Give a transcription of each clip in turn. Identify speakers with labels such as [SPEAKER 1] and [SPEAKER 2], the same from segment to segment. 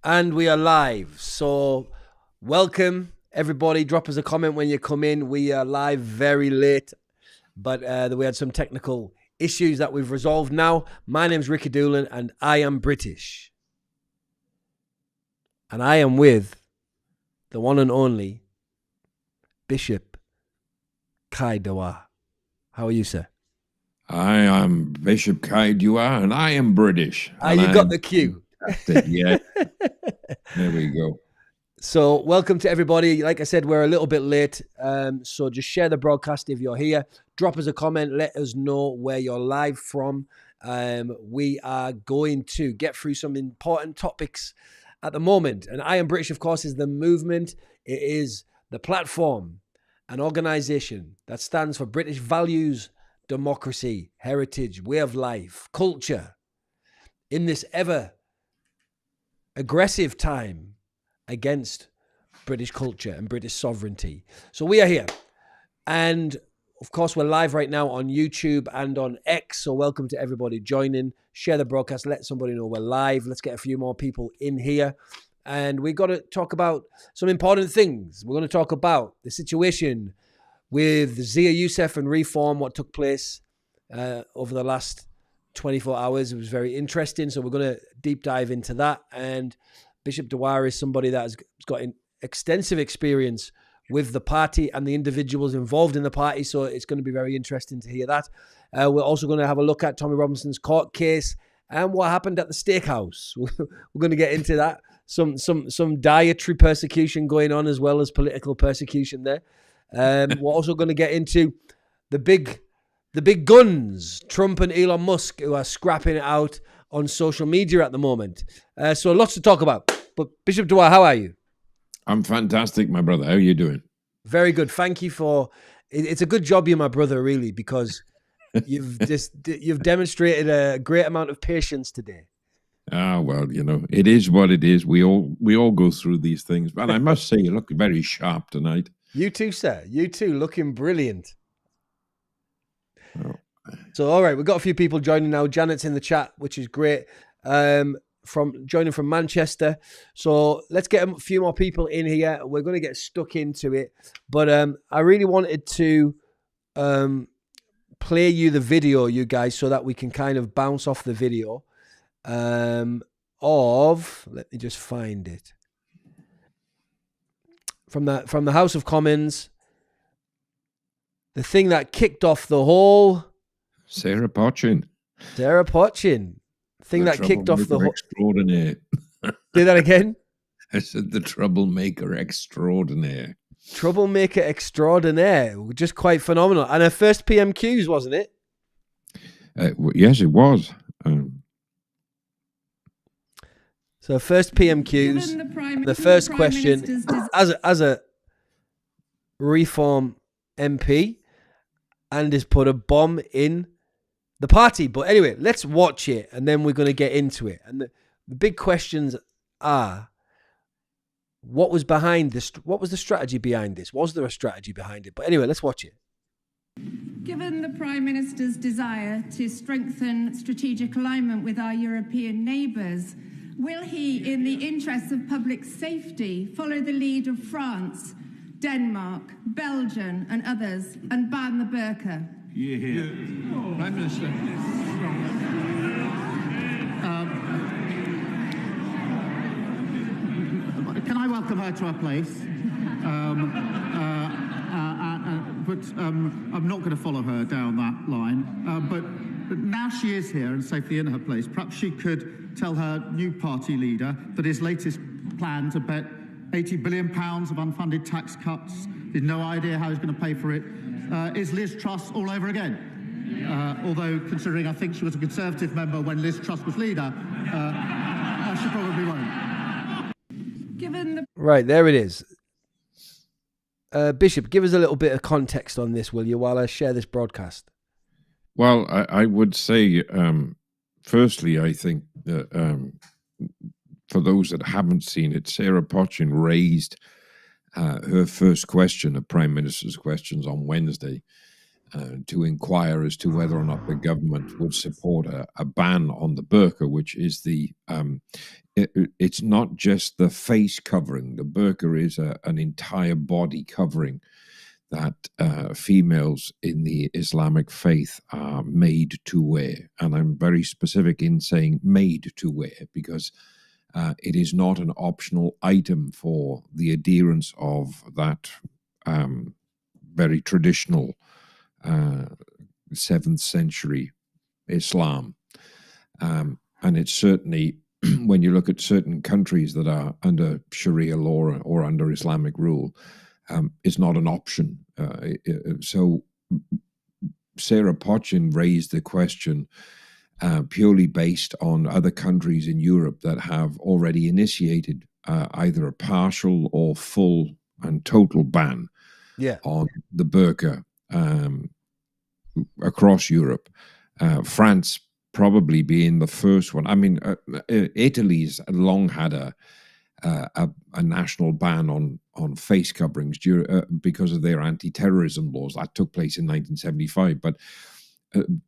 [SPEAKER 1] And we are live. So welcome, everybody. Drop us a comment when you come in. We are live very late, but we had some technical issues that we've resolved now. My name's Ricky Doolan, and I am British. And I am with the one and only Bishop Kai Dawah. How are you, sir?
[SPEAKER 2] I am Bishop Kai Dua, and I am British.
[SPEAKER 1] You got the cue.
[SPEAKER 2] Yeah, there we go.
[SPEAKER 1] So welcome to everybody. Like I said, we're a little bit late. So just share the broadcast if you're here. Drop us a comment. Let us know where you're live from. We are going to get through some important topics at the moment. And I Am British, of course, is the movement. It is the platform, an organization that stands for British values, democracy, heritage, way of life, culture. In this ever aggressive time against British culture and British sovereignty. So we are here. And of course, we're live right now on YouTube and on X. So welcome to everybody joining. Share the broadcast. Let somebody know we're live. Let's get a few more people in here. And we've got to talk about some important things. We're going to talk about the situation with Zia Yusuf and reform, what took place over the last 24 hours. It was very interesting. So we're going to deep dive into that. And Bishop Dawah is somebody that has got extensive experience with the party and the individuals involved in the party. So it's going to be very interesting to hear that. We're also going to have a look at Tommy Robinson's court case and what happened at the steakhouse. We're going to get into that. Some dietary persecution going on as well as political persecution there. We're also going to get into the big guns, Trump and Elon Musk, who are scrapping it out on social media at the moment. So lots to talk about. But Bishop Dawah, how are you?
[SPEAKER 2] I'm fantastic, my brother. How are you doing?
[SPEAKER 1] Very good. Thank you for... It's a good job you're my brother, really, because you've demonstrated a great amount of patience today.
[SPEAKER 2] Well, you know, it is what it is. We all go through these things. But I must say, you look very sharp tonight.
[SPEAKER 1] You too, sir. You too, looking brilliant.
[SPEAKER 2] Oh.
[SPEAKER 1] So, all right, we've got a few people joining now. Janet's in the chat, which is great. Joining from Manchester. So let's get a few more people in here. We're going to get stuck into it. But I really wanted to play you the video, you guys, so that we can kind of bounce off the video let me just find it. From the House of Commons, the thing that kicked off the whole...
[SPEAKER 2] Sarah Potchin.
[SPEAKER 1] Thing that kicked off the whole...
[SPEAKER 2] Extraordinaire.
[SPEAKER 1] Say that again?
[SPEAKER 2] I said the troublemaker extraordinaire.
[SPEAKER 1] Troublemaker extraordinaire. Just quite phenomenal. And her first PMQs, wasn't it?
[SPEAKER 2] Yes, it was.
[SPEAKER 1] So first PMQs, the first question, as a Reform MP, and has put a bomb in the party. But anyway, let's watch it, and then we're going to get into it. And the big questions are, what was behind this? What was the strategy behind this? Was there a strategy behind it? But anyway, let's watch it.
[SPEAKER 3] Given the Prime Minister's desire to strengthen strategic alignment with our European neighbours, will he, in the interests of public safety, follow the lead of France, Denmark, Belgium and others and ban the burqa?
[SPEAKER 4] Yeah. Prime Minister. Can I welcome her to our place? But I'm not going to follow her down that line. But now she is here and safely in her place, perhaps she could tell her new party leader that his latest plan to bet £80 billion of unfunded tax cuts, with no idea how he's going to pay for it, is Liz Truss all over again. Although, considering I think she was a Conservative member when Liz Truss was leader, she probably won't.
[SPEAKER 1] Right, there it is. Bishop, give us a little bit of context on this, will you, while I share this broadcast?
[SPEAKER 2] Well, I would say, firstly, I think that for those that haven't seen it, Sarah Potchin raised her first question of Prime Minister's questions on Wednesday. to inquire as to whether or not the government would support a ban on the burqa, which is it's not just the face covering. The burqa is an entire body covering that females in the Islamic faith are made to wear. And I'm very specific in saying made to wear, because it is not an optional item for the adherents of that very traditional 7th century Islam. And it's certainly, when you look at certain countries that are under Sharia law or under Islamic rule, it's not an option. So Sarah Pochin raised the question purely based on other countries in Europe that have already initiated either a partial or full and total ban on the burqa across Europe. France probably being the first one. I mean, Italy's long had a national ban on face coverings because of their anti-terrorism laws. That took place in 1975, but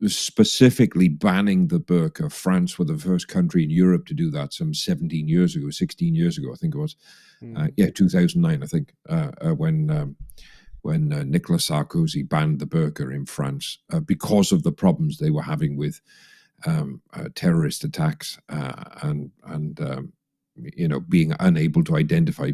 [SPEAKER 2] specifically banning the burqa, France were the first country in Europe to do that some 16 years ago, I think it was. 2009, I think, when Nicolas Sarkozy banned the burqa in France because of the problems they were having with terrorist attacks and being unable to identify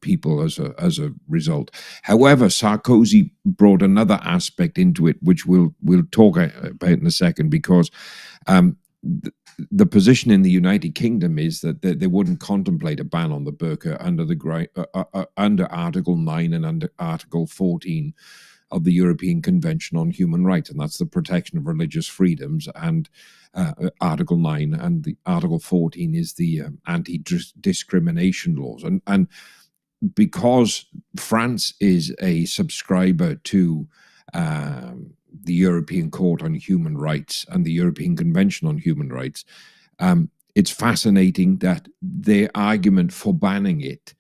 [SPEAKER 2] people as a result. However, Sarkozy brought another aspect into it, which we'll talk about in a second, because the position in the United Kingdom is that they wouldn't contemplate a ban on the burqa under Article 9 and under Article 14 of the European Convention on Human Rights, and that's the protection of religious freedoms. And Article 9 and the Article 14 is the anti-discrimination laws. And because France is a subscriber to the European Court on Human Rights and the European Convention on Human Rights, it's fascinating that their argument for banning it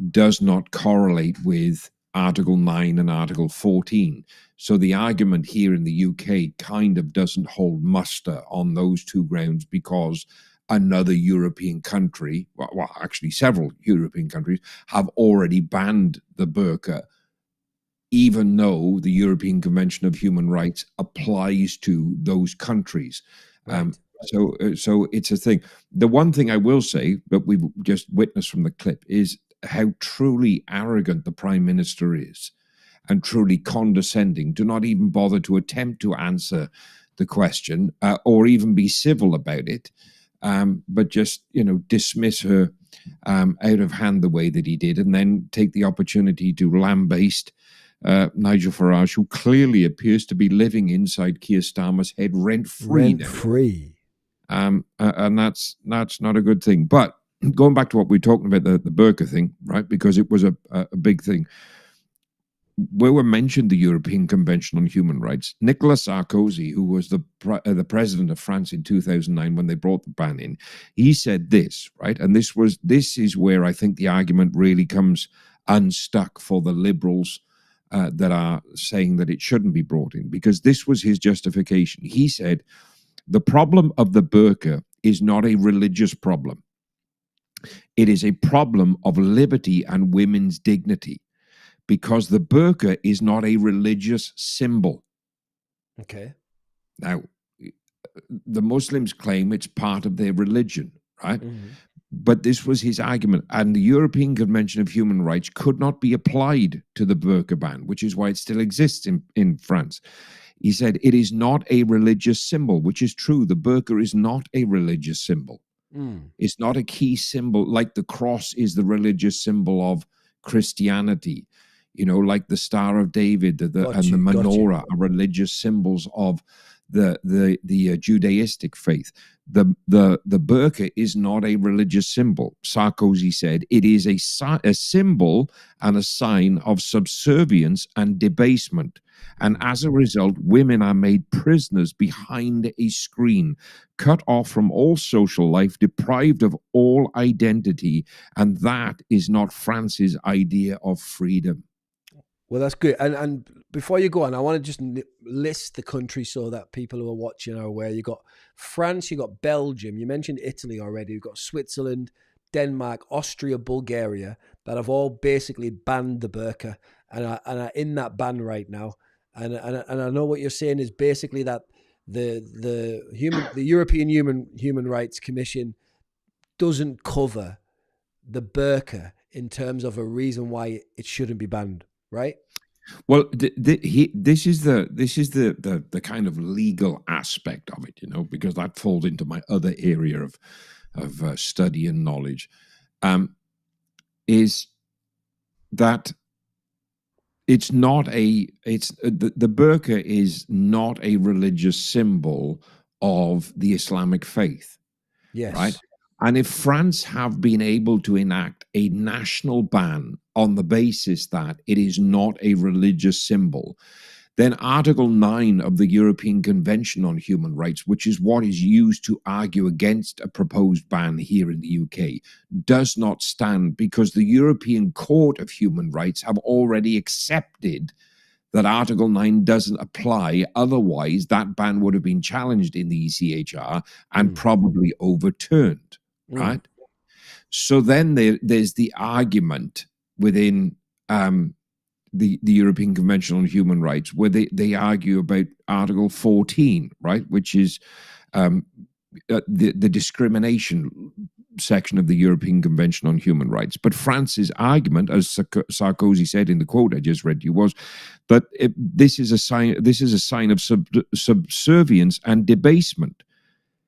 [SPEAKER 2] does not correlate with Article 9 and Article 14. So the argument here in the UK kind of doesn't hold muster on those two grounds, because another European country, well, actually several European countries, have already banned the burqa, even though the European Convention of Human Rights applies to those countries. Right. So it's a thing. The one thing I will say that we've just witnessed from the clip is how truly arrogant the Prime Minister is, and truly condescending, to not even bother to attempt to answer the question or even be civil about it, but just, dismiss her out of hand the way that he did, and then take the opportunity to lambaste Nigel Farage, who clearly appears to be living inside Keir Starmer's head rent-free. And that's not a good thing. But going back to what we were talking about, the burqa thing, right? Because it was a big thing. Where we mentioned the European Convention on Human Rights, Nicolas Sarkozy, who was the president of France in 2009 when they brought the ban in, he said this, right? And this is where I think the argument really comes unstuck for the liberals that are saying that it shouldn't be brought in, because this was his justification. He said, the problem of the burqa is not a religious problem. It is a problem of liberty and women's dignity, because the burqa is not a religious symbol.
[SPEAKER 1] Okay.
[SPEAKER 2] Now, the Muslims claim it's part of their religion, right? Mm-hmm. But this was his argument. And the European Convention of Human Rights could not be applied to the burqa ban, which is why it still exists in France. He said it is not a religious symbol, which is true. The burqa is not a religious symbol. It's not a key symbol, like the cross is the religious symbol of Christianity. Like the Star of David and the menorah are religious symbols of the Judaistic faith. The burqa is not a religious symbol. Sarkozy said it is a symbol and a sign of subservience and debasement. And as a result, women are made prisoners behind a screen, cut off from all social life, deprived of all identity. And that is not France's idea of freedom.
[SPEAKER 1] Well, that's good. And before you go on, I want to just list the countries so that people who are watching are aware. You got France, you got Belgium, you mentioned Italy already. You've got Switzerland, Denmark, Austria, Bulgaria that have all basically banned the burqa and are in that ban right now. And I know what you're saying is basically that the European Human Rights Commission doesn't cover the burqa in terms of a reason why it shouldn't be banned, right?
[SPEAKER 2] Well, this is the kind of legal aspect of it, because that falls into my other area of study and knowledge. Is that it's not the burqa is not a religious symbol of the Islamic faith,
[SPEAKER 1] Yes.
[SPEAKER 2] right? And if France have been able to enact a national ban on the basis that it is not a religious symbol, then Article 9 of the European Convention on Human Rights, which is what is used to argue against a proposed ban here in the UK, does not stand, because the European Court of Human Rights have already accepted that Article 9 doesn't apply. Otherwise, that ban would have been challenged in the ECHR and probably overturned, right? So then there's the argument within the European Convention on Human Rights, where they argue about Article 14, right, which is the discrimination section of the European Convention on Human Rights. But France's argument, as Sarkozy said in the quote I just read you, was that this is a sign of subservience and debasement,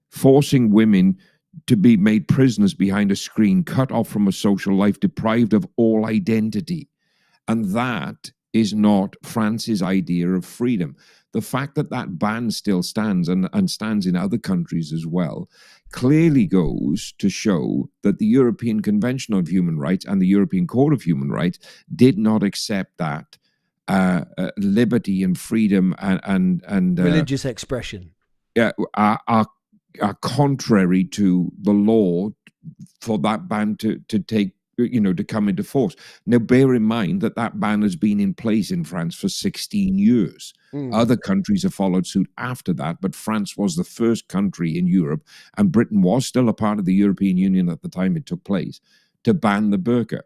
[SPEAKER 2] forcing women to be made prisoners behind a screen, cut off from a social life, deprived of all identity. And that is not France's idea of freedom. The fact that that ban still stands and stands in other countries as well clearly goes to show that the European Convention on Human Rights and the European Court of Human Rights did not accept that liberty and freedom and
[SPEAKER 1] religious expression
[SPEAKER 2] are contrary to the law for that ban to take, to come into force. Now, bear in mind that ban has been in place in France for 16 years. Other countries have followed suit after that, but France was the first country in Europe, and Britain was still a part of the European Union at the time it took place, to ban the burqa.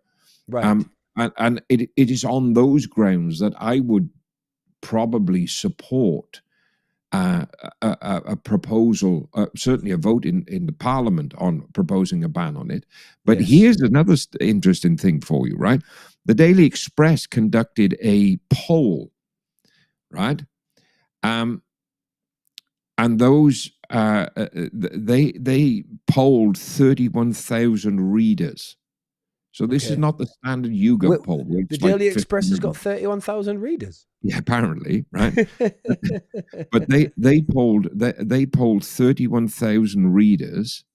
[SPEAKER 1] Right.
[SPEAKER 2] And it is on those grounds that I would probably support a proposal, certainly a vote in the Parliament on proposing a ban on it. But here's another interesting thing for you, right? The Daily Express conducted a poll, right? And those they polled 31,000 readers. So this is not the standard YouGov poll.
[SPEAKER 1] The Daily Express has got 31,000 readers.
[SPEAKER 2] Yeah, apparently, right? But they polled 31,000 readers,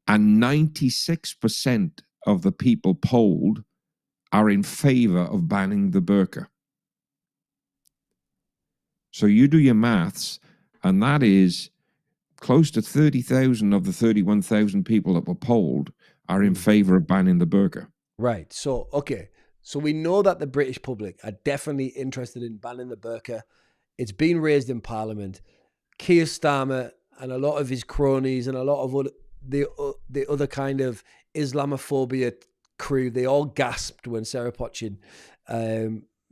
[SPEAKER 2] and 96% of the people polled are in favor of banning the burqa. So you do your maths, and that is close to 30,000 of the 31,000 people that were polled are in favor of banning the burqa.
[SPEAKER 1] Right. So, okay. So we know that the British public are definitely interested in banning the burqa. It's been raised in Parliament. Keir Starmer and a lot of his cronies and a lot of the other kind of Islamophobia crew, they all gasped when Sarah Potchin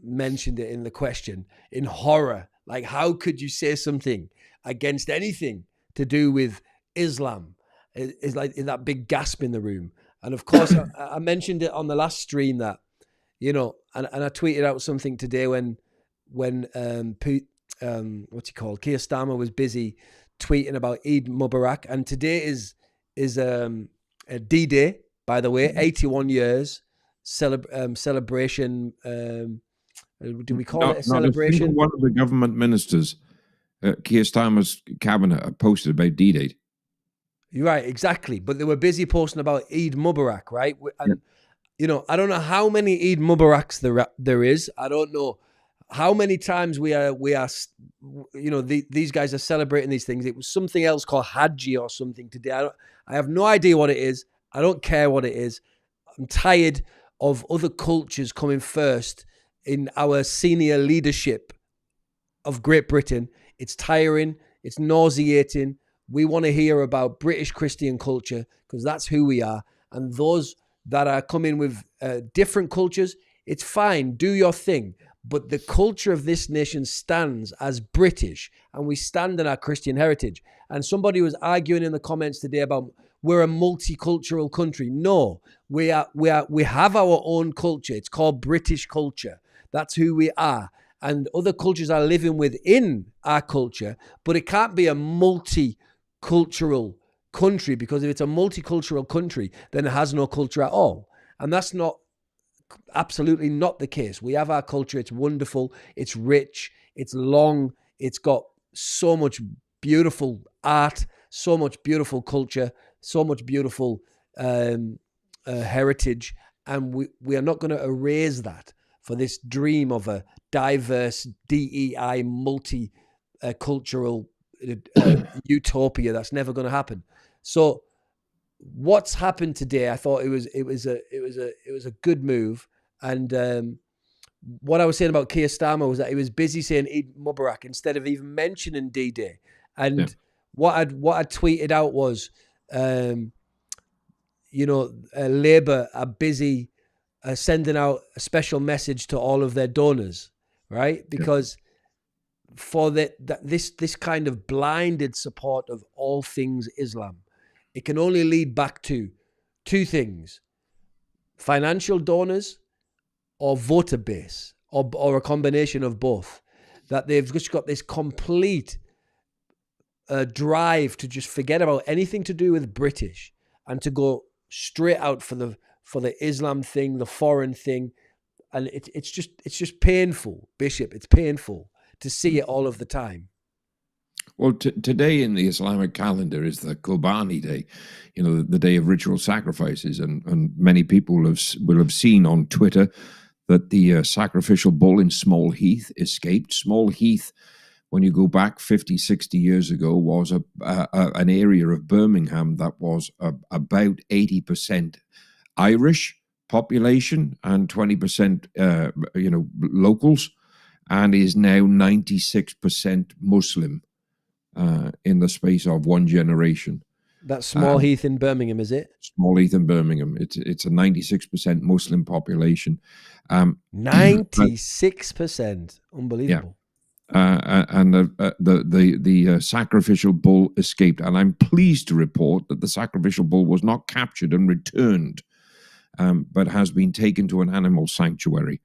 [SPEAKER 1] mentioned it in the question in horror. Like, how could you say something against anything to do with Islam? It's like in that big gasp in the room. And of course, I mentioned it on the last stream that, and I tweeted out something today when Keir Starmer was busy tweeting about Eid Mubarak, and today is a D-Day, by the way, 81 years celebration. Do we call it a celebration?
[SPEAKER 2] Not a single one of the government ministers, Keir Starmer's cabinet, posted about D-Day.
[SPEAKER 1] You're right, exactly. But they were busy posting about Eid Mubarak, right? And I don't know how many Eid Mubaraks there is. I don't know how many times we are. These guys are celebrating these things. It was something else called Hajji or something today. I have no idea what it is. I don't care what it is. I'm tired of other cultures coming first in our senior leadership of Great Britain. It's tiring. It's nauseating. We want to hear about British Christian culture because that's who we are. And those that are coming with different cultures, it's fine. Do your thing. But the culture of this nation stands as British, and we stand in our Christian heritage. And somebody was arguing in the comments today about we're a multicultural country. No, we have our own culture. It's called British culture. That's who we are. And other cultures are living within our culture, but it can't be a multicultural country, because if it's a multicultural country, then it has no culture at all. And that's absolutely not the case. We have our culture. It's wonderful. It's rich. It's long. It's got so much beautiful art, so much beautiful culture, so much beautiful heritage. And we are not going to erase that for this dream of a diverse DEI multicultural utopia that's never going to happen. So what's happened today, I thought it was a good move. And what I was saying about Keir Starmer was that he was busy saying Eid Mubarak instead of even mentioning D-Day. And what I tweeted out was, Labour are busy sending out a special message to all of their donors, right? Because for this kind of blinded support of all things Islam, it can only lead back to two things: financial donors or voter base, or a combination of both. That they've just got this complete drive to just forget about anything to do with British and to go straight out for the Islam thing, the foreign thing. And it's just painful, Bishop. It's painful to see it all of the time.
[SPEAKER 2] Well, today in the Islamic calendar is the Qurbani Day, the day of ritual sacrifices. And many people will have seen on Twitter that the sacrificial bull in Small Heath escaped. Small Heath, when you go back 50, 60 years ago, was an area of Birmingham that was about 80% Irish population and 20%, locals, and is now 96% Muslim in the space of one generation.
[SPEAKER 1] That's Small Heath in Birmingham, is it?
[SPEAKER 2] Small Heath in Birmingham. It's a 96% Muslim population.
[SPEAKER 1] 96%, unbelievable.
[SPEAKER 2] Yeah. And the sacrificial bull escaped, and I'm pleased to report that the sacrificial bull was not captured and returned, but has been taken to an animal sanctuary.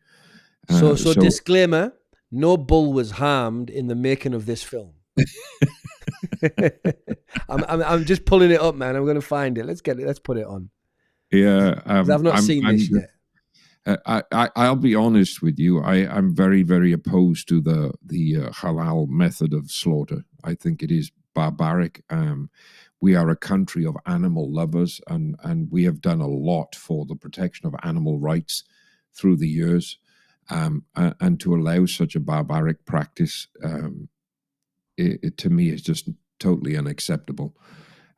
[SPEAKER 1] So disclaimer: no bull was harmed in the making of this film. I'm just pulling it up, man. I'm going to find it. Let's get it. Let's put it on.
[SPEAKER 2] Yeah,
[SPEAKER 1] I've not seen this yet.
[SPEAKER 2] I'll be honest with you. I'm very, very opposed to the halal method of slaughter. I think it is barbaric. We are a country of animal lovers, and we have done a lot for the protection of animal rights through the years. And to allow such a barbaric practice, it to me is just totally unacceptable.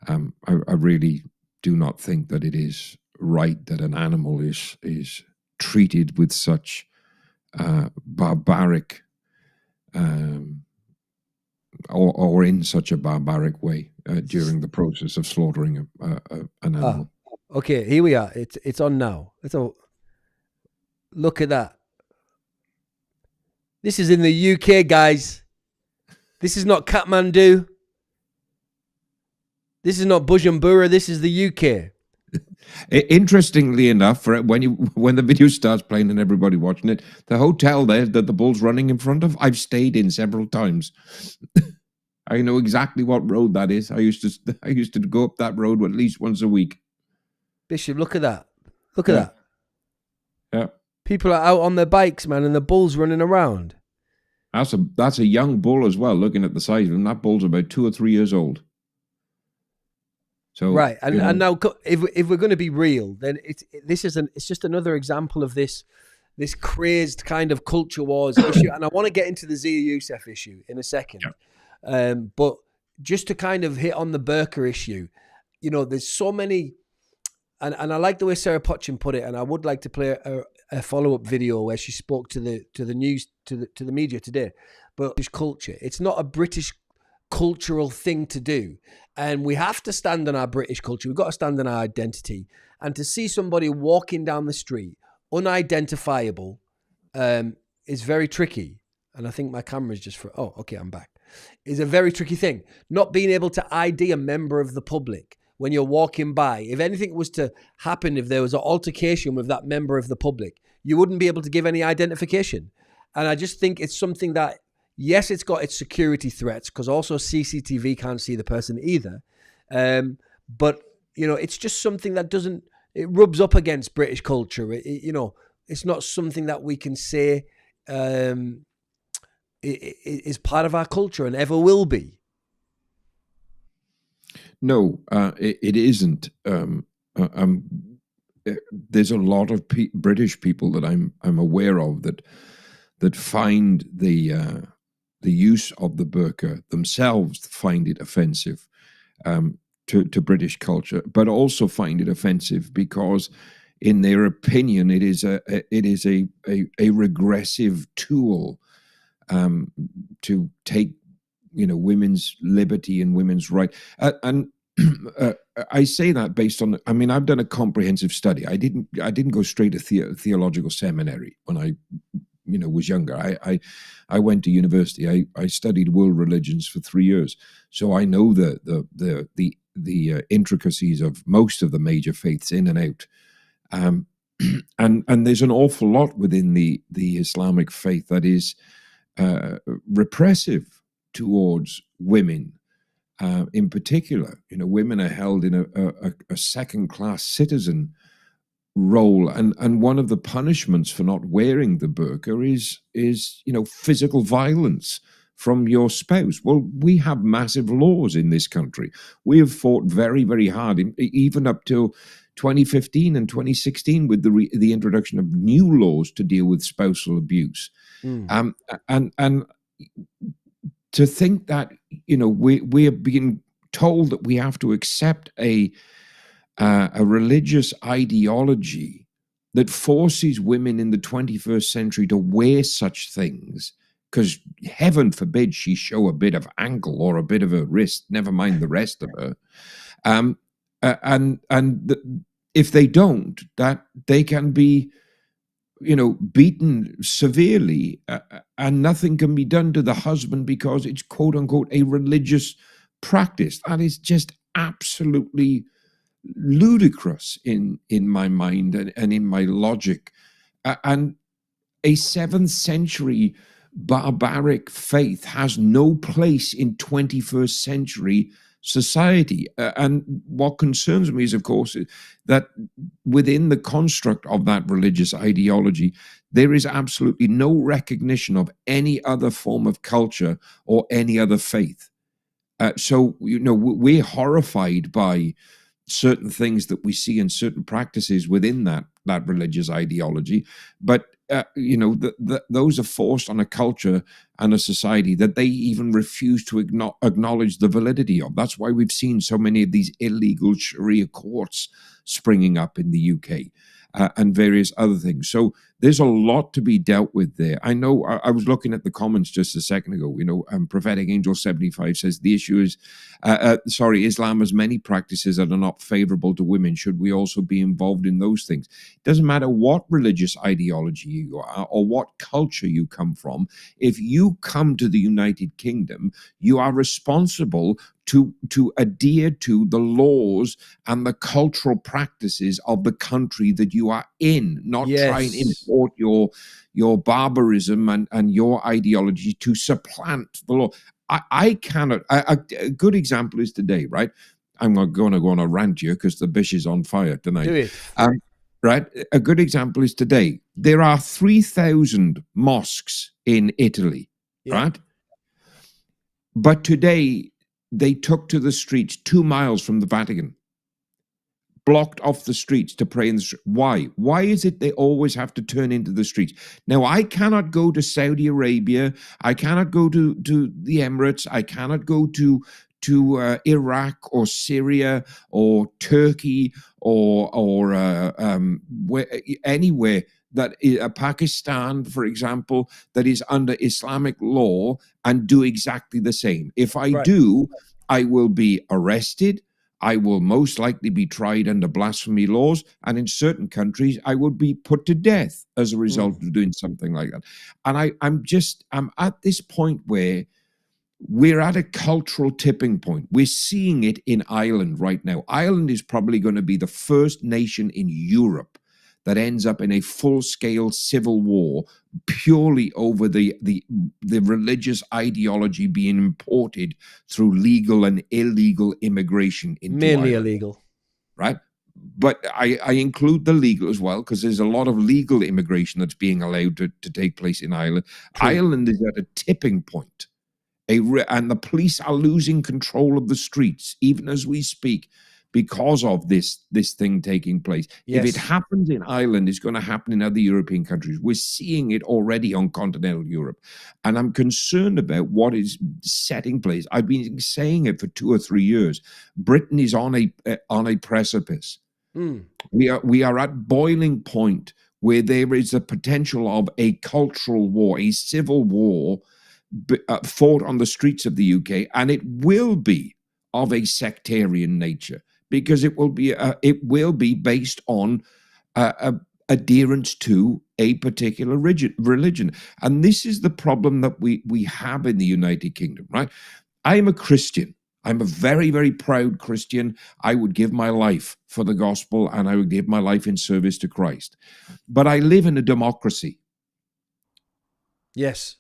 [SPEAKER 2] I really do not think that it is right that an animal is treated with such barbaric or in such a barbaric way during the process of slaughtering an animal.
[SPEAKER 1] Okay, here we are. It's on now. Look at that. This is in the UK, guys. This is not Kathmandu. This is not Bujumbura. This is the UK.
[SPEAKER 2] Interestingly enough, when the video starts playing and everybody watching it, the hotel there that the bull's running in front of, I've stayed in several times. I know exactly what road that is. I used to go up that road at least once a week.
[SPEAKER 1] Bishop, look at that. Look at that.
[SPEAKER 2] Yeah.
[SPEAKER 1] People are out on their bikes, man, and the bull's running around.
[SPEAKER 2] That's a young bull as well. Looking at the size of him, that bull's about 2 or 3 years old. So
[SPEAKER 1] right, and now if we're going to be real, then it's just another example of this crazed kind of culture wars issue. And I want to get into the Zia Yusuf issue in a second, but just to kind of hit on the burqa issue, there's so many, and I like the way Sarah Potchin put it, and I would like to play a follow-up video where she spoke to the news, to the media today. But British culture, it's not a British cultural thing to do, and we have to stand on our British culture. We've got to stand on our identity. And to see somebody walking down the street unidentifiable is very tricky. And I think my camera's just for, oh, okay, I'm back. Is a very tricky thing. Not being able to ID a member of the public when you're walking by. If anything was to happen, if there was an altercation with that member of the public, you wouldn't be able to give any identification. And I just think it's something that, yes, it's got its security threats, because also CCTV can't see the person either. But, you know, it's just something that it rubs up against British culture. You know, it's not something that we can say is part of our culture and ever will be.
[SPEAKER 2] No, it isn't. There's a lot of British people that I'm aware of that find the use of the burqa themselves, find it offensive to British culture, but also find it offensive because, in their opinion, it is a regressive tool to take, you know, women's liberty and women's right. And I say that based on, I mean, I've done a comprehensive study. I didn't go straight to theological seminary when I, you know, was younger. I went to university. I studied world religions for 3 years, so I know the intricacies of most of the major faiths in and out. And there's an awful lot within the Islamic faith that is repressive towards women, in particular. You know, women are held in a second-class citizen role, and one of the punishments for not wearing the burqa is you know, physical violence from your spouse. Well, we have massive laws in this country. We have fought very, very hard, even up till 2015 and 2016, with the introduction of new laws to deal with spousal abuse. And to think that, you know, we are being told that we have to accept a religious ideology that forces women in the 21st century to wear such things, because heaven forbid she show a bit of ankle or a bit of a wrist, never mind the rest of her. If they don't, that they can be, you know, beaten severely, and nothing can be done to the husband because it's quote unquote a religious practice. That is just absolutely ludicrous in my mind and in my logic. And a 7th century barbaric faith has no place in 21st century society. And what concerns me is, of course, that within the construct of that religious ideology, there is absolutely no recognition of any other form of culture or any other faith. So, you know, we're horrified by certain things that we see in certain practices within that religious ideology, but you know, those are forced on a culture and a society that they even refuse to acknowledge the validity of. That's why we've seen so many of these illegal Sharia courts springing up in the UK and various other things. So there's a lot to be dealt with there. I know I was looking at the comments just a second ago. You know, Prophetic Angel 75 says the issue is, Islam has many practices that are not favorable to women. Should we also be involved in those things? It doesn't matter what religious ideology you are or what culture you come from. If you come to the United Kingdom, you are responsible to adhere to the laws and the cultural practices of the country that you are in, not try and import your barbarism and your ideology to supplant the law. I cannot. A good example is today, right? I'm not going to go on a rant here because the bish is on fire tonight.
[SPEAKER 1] Do it.
[SPEAKER 2] Right? A good example is today. There are 3,000 mosques in Italy, right? But today, they took to the streets 2 miles from the Vatican, blocked off the streets to pray in the street. Why? Why is it they always have to turn into the streets? Now, I cannot go to Saudi Arabia. I cannot go to the Emirates. I cannot go to Iraq or Syria or Turkey or anywhere Pakistan, for example, that is under Islamic law and do exactly the same. If I do, I will be arrested. I will most likely be tried under blasphemy laws. And in certain countries, I would be put to death as a result of doing something like that. And I'm at this point where we're at a cultural tipping point. We're seeing it in Ireland right now. Ireland is probably going to be the first nation in Europe that ends up in a full-scale civil war purely over the religious ideology being imported through legal and illegal immigration into
[SPEAKER 1] Mainly
[SPEAKER 2] Ireland.
[SPEAKER 1] illegal.
[SPEAKER 2] Right? But I include the legal as well, because there's a lot of legal immigration that's being allowed to take place in Ireland. True. Ireland is at a tipping point. And the police are losing control of the streets, even as we speak, because of this thing taking place.
[SPEAKER 1] Yes.
[SPEAKER 2] If it happens in Ireland, it's going to happen in other European countries. We're seeing it already on continental Europe. And I'm concerned about what is setting place. I've been saying it for 2 or 3 years. Britain is on a precipice. We are at boiling point where there is a potential of a cultural war, a civil war fought on the streets of the UK, and it will be of a sectarian nature, because it will be based on adherence to a particular religion. And this is the problem that we have in the United Kingdom, right? I am a Christian. I'm a very, very proud Christian. I would give my life for the gospel, and I would give my life in service to Christ. But I live in a democracy.
[SPEAKER 1] Yes.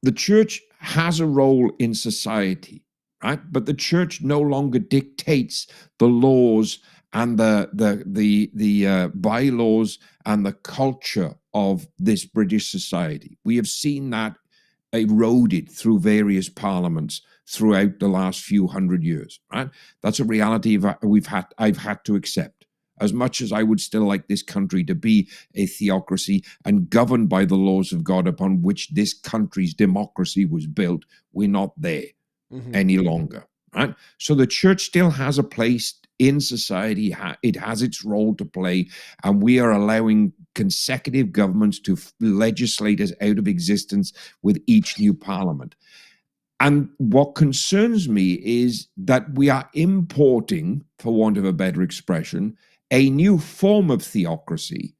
[SPEAKER 2] The church has a role in society, right? But the church no longer dictates the laws and the bylaws and the culture of this British society. We have seen that eroded through various parliaments throughout the last few hundred years, right? That's a reality I've had to accept. As much as I would still like this country to be a theocracy and governed by the laws of God upon which this country's democracy was built, we're not there any longer, right? So the church still has a place in society. It has its role to play, and we are allowing consecutive governments to legislate us out of existence with each new parliament. And what concerns me is that we are importing, for want of a better expression, a new form of theocracy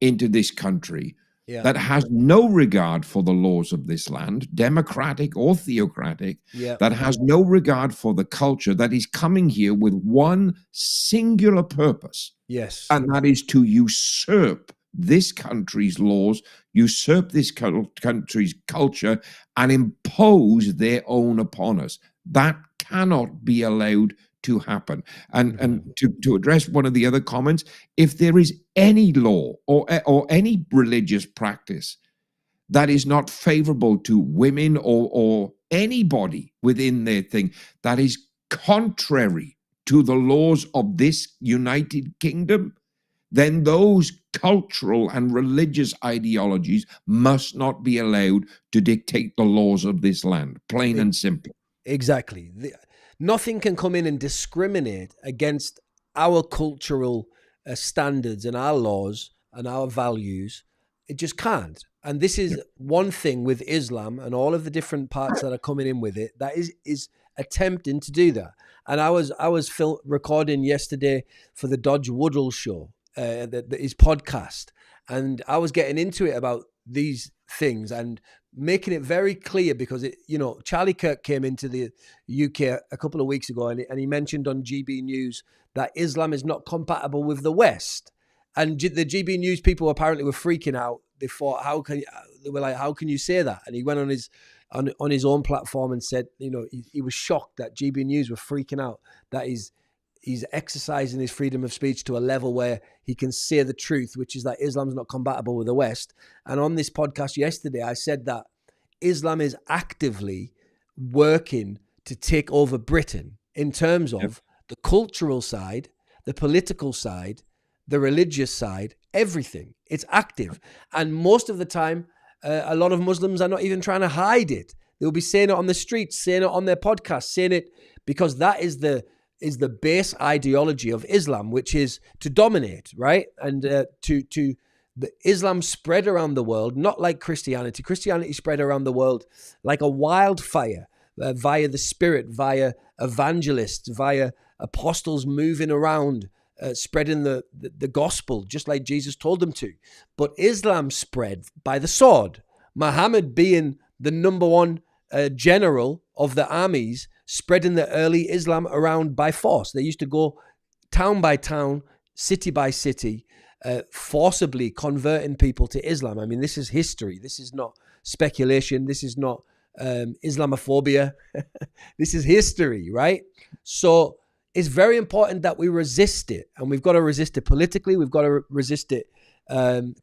[SPEAKER 2] into this country that has no regard for the laws of this land, democratic or theocratic, that has no regard for the culture, that is coming here with one singular purpose.
[SPEAKER 1] Yes.
[SPEAKER 2] And that is to usurp this country's laws, usurp this country's culture, and impose their own upon us. That cannot be allowed to happen. And to address one of the other comments, if there is any law or any religious practice that is not favorable to women or anybody within their thing, that is contrary to the laws of this United Kingdom, then those cultural and religious ideologies must not be allowed to dictate the laws of this land, plain and simple.
[SPEAKER 1] Exactly. Nothing can come in and discriminate against our cultural standards and our laws and our values. It just can't. And this is one thing with Islam and all of the different parts that are coming in with it that is attempting to do that. And I was recording yesterday for the Dodge Woodall show, his podcast, and I was getting into it about these things and making it very clear, because Charlie Kirk came into the UK a couple of weeks ago, and he mentioned on GB News that Islam is not compatible with the West, and the GB News people apparently were freaking out. They thought, how can you say that? And he went on his own platform and said, he was shocked that GB News were freaking out that he's exercising his freedom of speech to a level where he can say the truth, which is that Islam's not compatible with the West. And on this podcast yesterday, I said that Islam is actively working to take over Britain in terms of the cultural side, the political side, the religious side, everything. It's active. And most of the time, a lot of Muslims are not even trying to hide it. They'll be saying it on the streets, saying it on their podcast, saying it because that is the base ideology of Islam, which is to dominate, right? And to the Islam spread around the world, not like Christianity. Christianity spread around the world like a wildfire via the Spirit, via evangelists, via apostles moving around, spreading the gospel, just like Jesus told them to. But Islam spread by the sword. Muhammad being the number one general of the armies, spreading the early Islam around by force. They used to go town by town, city by city, forcibly converting people to Islam. I mean, this is history. This is not speculation. This is not Islamophobia. This is history, right? So it's very important that we resist it, and we've got to resist it politically. We've got to resist it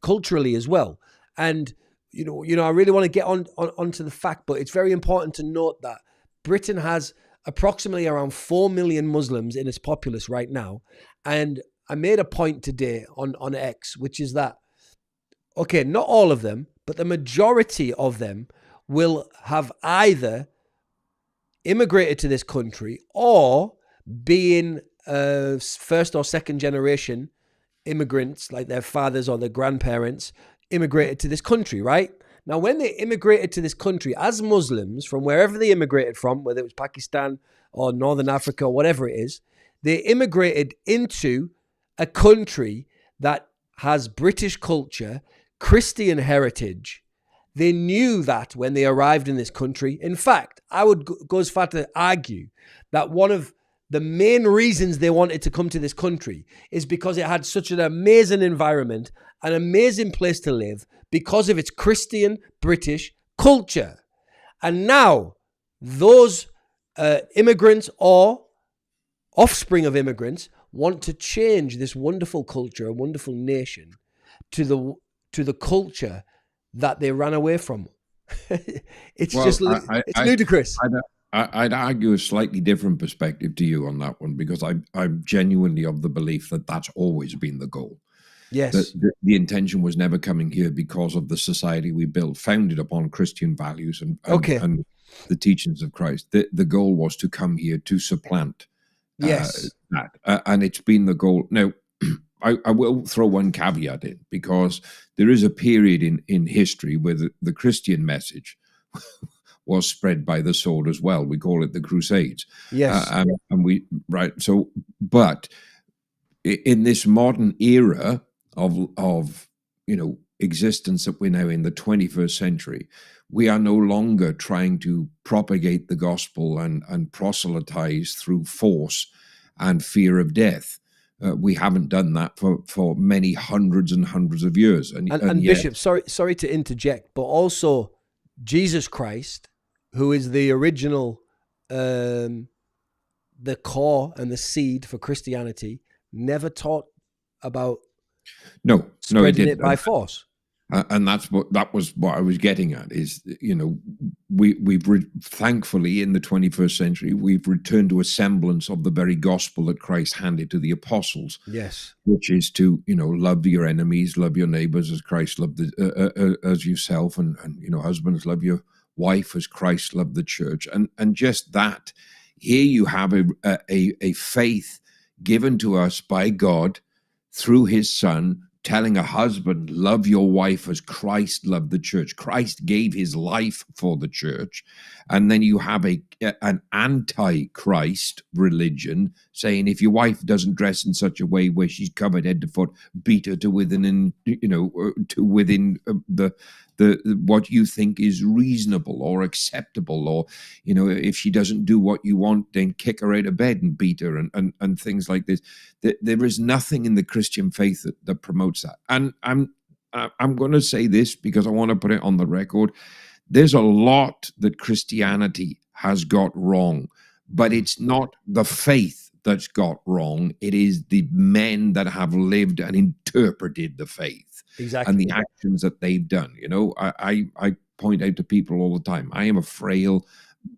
[SPEAKER 1] culturally as well. And you know, I really want to get onto the fact, but it's very important to note that Britain has approximately around 4 million Muslims in its populace right now. And I made a point today on X, which is that, okay, not all of them, but the majority of them will have either immigrated to this country or being first or second generation immigrants, like their fathers or their grandparents immigrated to this country, right? Now, when they immigrated to this country as Muslims from wherever they immigrated from, whether it was Pakistan or Northern Africa or whatever it is, they immigrated into a country that has British culture, Christian heritage. They knew that when they arrived in this country. In fact, I would go as far to argue that one of the main reasons they wanted to come to this country is because it had such an amazing environment, an amazing place to live, because of its Christian British culture. And now those immigrants or offspring of immigrants want to change this wonderful culture, a wonderful nation, to the culture that they ran away from. It's ludicrous.
[SPEAKER 2] I'd argue a slightly different perspective to you on that one, because I'm genuinely of the belief that that's always been the goal.
[SPEAKER 1] Yes.
[SPEAKER 2] The intention was never coming here because of the society we built, founded upon Christian values and the teachings of Christ. The goal was to come here to supplant that. And it's been the goal. Now, I will throw one caveat in, because there is a period in history where the Christian message was spread by the sword as well. We call it the Crusades.
[SPEAKER 1] Yes.
[SPEAKER 2] But in this modern era of existence that we're now in, the 21st century, we are no longer trying to propagate the gospel and proselytize through force and fear of death. We haven't done that for many hundreds and hundreds of years. And yet,
[SPEAKER 1] Bishop, sorry to interject, but also Jesus Christ, who is the original, the core and the seed for Christianity, never taught about spreading it by force.
[SPEAKER 2] And that was what I was getting at, is, we've thankfully in the 21st century, we've returned to a semblance of the very gospel that Christ handed to the apostles.
[SPEAKER 1] Yes.
[SPEAKER 2] Which is to, love your enemies, love your neighbors as Christ loved as yourself, and husbands, love your wife as Christ loved the church. And just that, here you have a faith given to us by God through his Son, telling a husband, love your wife as Christ loved the church. Christ gave his life for the church. And then you have an anti-Christ religion saying, if your wife doesn't dress in such a way where she's covered head to foot, beat her to within the what you think is reasonable or acceptable, or if she doesn't do what you want, then kick her out of bed and beat her, and things like this. There is nothing in the Christian faith that promotes that. And I'm going to say this because I want to put it on the record. There's a lot that Christianity has got wrong, but it's not the faith that's got wrong. It is the men that have lived and interpreted the faith.
[SPEAKER 1] Exactly.
[SPEAKER 2] And the actions that they've done. I point out to people all the time, I am a frail,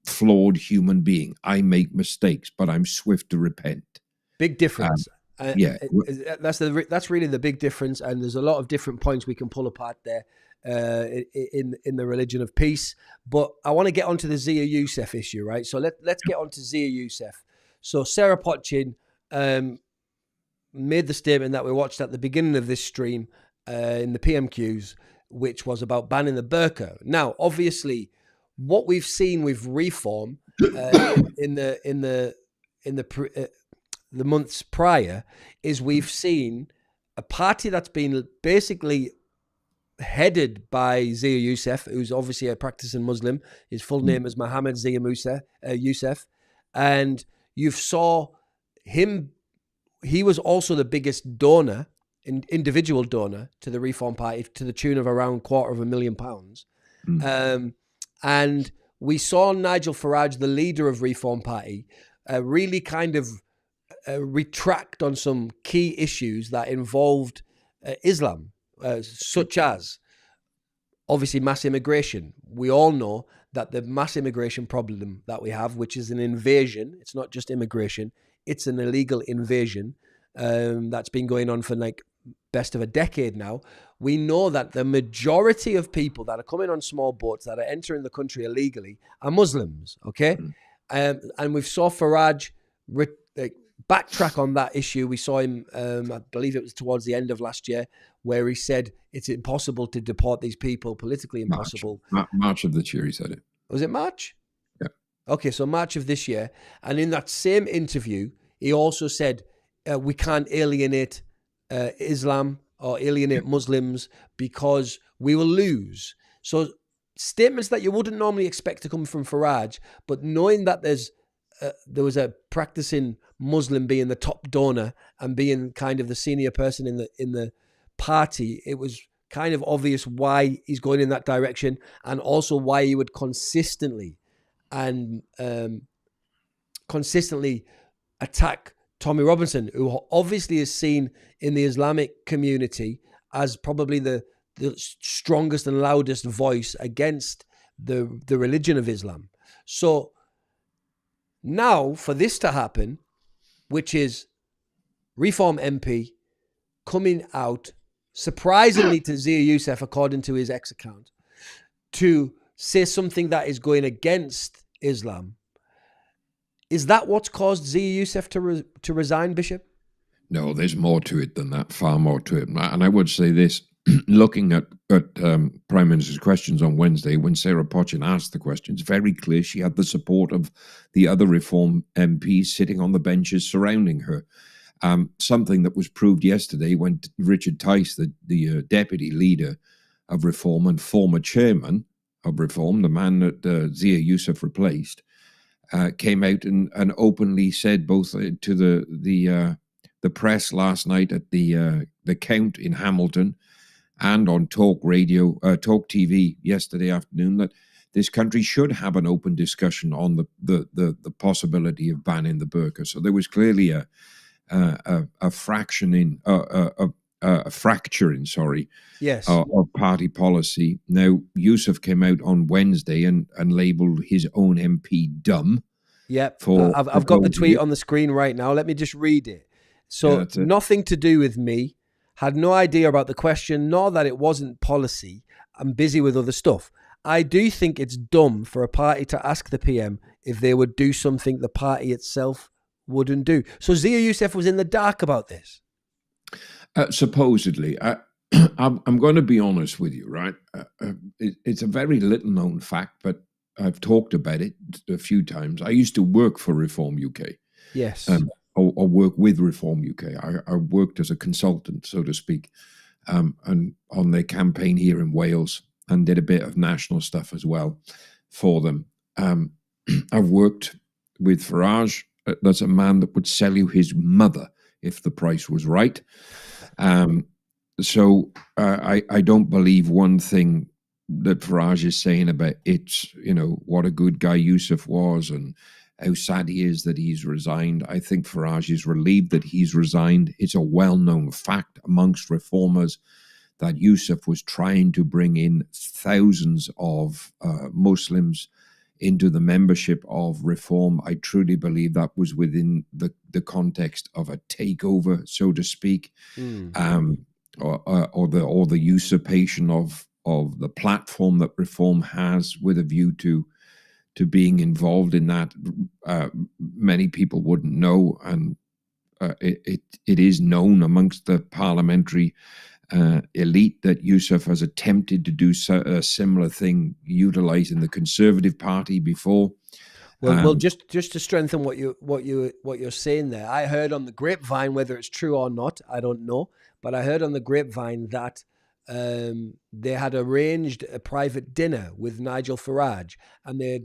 [SPEAKER 2] flawed human being. I make mistakes, but I'm swift to repent.
[SPEAKER 1] Big difference. That's really the big difference. And there's a lot of different points we can pull apart there in the religion of peace. But I want to get onto the Zia Yusuf issue, right? So let's get onto Zia Yusuf. So Sarah Potchin made the statement that we watched at the beginning of this stream. in the PMQs, which was about banning the burqa. Now, obviously, what we've seen with reform in the months prior is we've seen a party that's been basically headed by Zia Yusuf, who's obviously a practicing Muslim. His full name is Mohammed Zia Yusuf. And you saw him, he was also the biggest donor, individual donor to the Reform Party to the tune of around £250,000. And we saw Nigel Farage, the leader of Reform Party, really kind of retract on some key issues that involved Islam, such as obviously mass immigration. We all know that the mass immigration problem that we have, which is an invasion, it's not just immigration, it's an illegal invasion that's been going on for like best of a decade now. We know that the majority of people that are coming on small boats that are entering the country illegally are Muslims, okay? And we saw Farage backtrack on that issue. We saw him, I believe it was towards the end of last year, where he said it's impossible to deport these people, politically impossible.
[SPEAKER 2] March of this year, he said it.
[SPEAKER 1] Was it March?
[SPEAKER 2] Yeah.
[SPEAKER 1] Okay, so March of this year. And in that same interview, he also said we can't alienate Islam or alienate Muslims because we will lose. So statements that you wouldn't normally expect to come from Farage, but knowing that there was a practicing Muslim being the top donor and being kind of the senior person in the party, it was kind of obvious why he's going in that direction, and also why he would consistently attack Tommy Robinson, who obviously is seen in the Islamic community as probably the strongest and loudest voice against the religion of Islam. So now for this to happen, which is Reform MP coming out, surprisingly to Zia Yusuf, according to his X account, to say something that is going against Islam. Is that what's caused Zia Yusuf to resign, Bishop?
[SPEAKER 2] No, there's more to it than that, far more to it. And I would say this, looking at Prime Minister's questions on Wednesday, when Sarah Potchin asked the questions, very clear she had the support of the other Reform MPs sitting on the benches surrounding her. Something that was proved yesterday when Richard Tice, the deputy leader of Reform and former chairman of Reform, the man that Zia Yusuf replaced, came out and openly said both to the press last night at the Count in Hamilton and on Talk TV yesterday afternoon that this country should have an open discussion on the possibility of banning the burqa. So there was clearly a fracturing
[SPEAKER 1] Yes.
[SPEAKER 2] Of party policy. Now, Yusuf came out on Wednesday and labelled his own MP dumb.
[SPEAKER 1] Yep. I've got the tweet on the screen right now. Let me just read it. So, nothing to do with me. Had no idea about the question, nor that it wasn't policy. I'm busy with other stuff. I do think it's dumb for a party to ask the PM if they would do something the party itself wouldn't do. So Zia Yusuf was in the dark about this.
[SPEAKER 2] Supposedly. I'm going to be honest with you, right? It's a very little known fact, but I've talked about it a few times. I used to work for Reform UK.
[SPEAKER 1] Yes.
[SPEAKER 2] Or work with Reform UK. I worked as a consultant, so to speak, and on their campaign here in Wales, and did a bit of national stuff as well for them. I've worked with Farage. That's a man that would sell you his mother if the price was right. So I don't believe one thing that Farage is saying about it's, what a good guy Yusuf was and how sad he is that he's resigned. I think Farage is relieved that he's resigned. It's a well-known fact amongst reformers that Yusuf was trying to bring in thousands of Muslims into the membership of Reform. I truly believe that was within the context of a takeover, so to speak, or the usurpation of the platform that Reform has with a view to being involved in that. Many people wouldn't know, and it is known amongst the parliamentary elite that Yusuf has attempted to do a similar thing, utilizing the Conservative Party before.
[SPEAKER 1] Well, just to strengthen what you're saying there, I heard on the grapevine, whether it's true or not, I don't know, but I heard on the grapevine that they had arranged a private dinner with Nigel Farage, and they had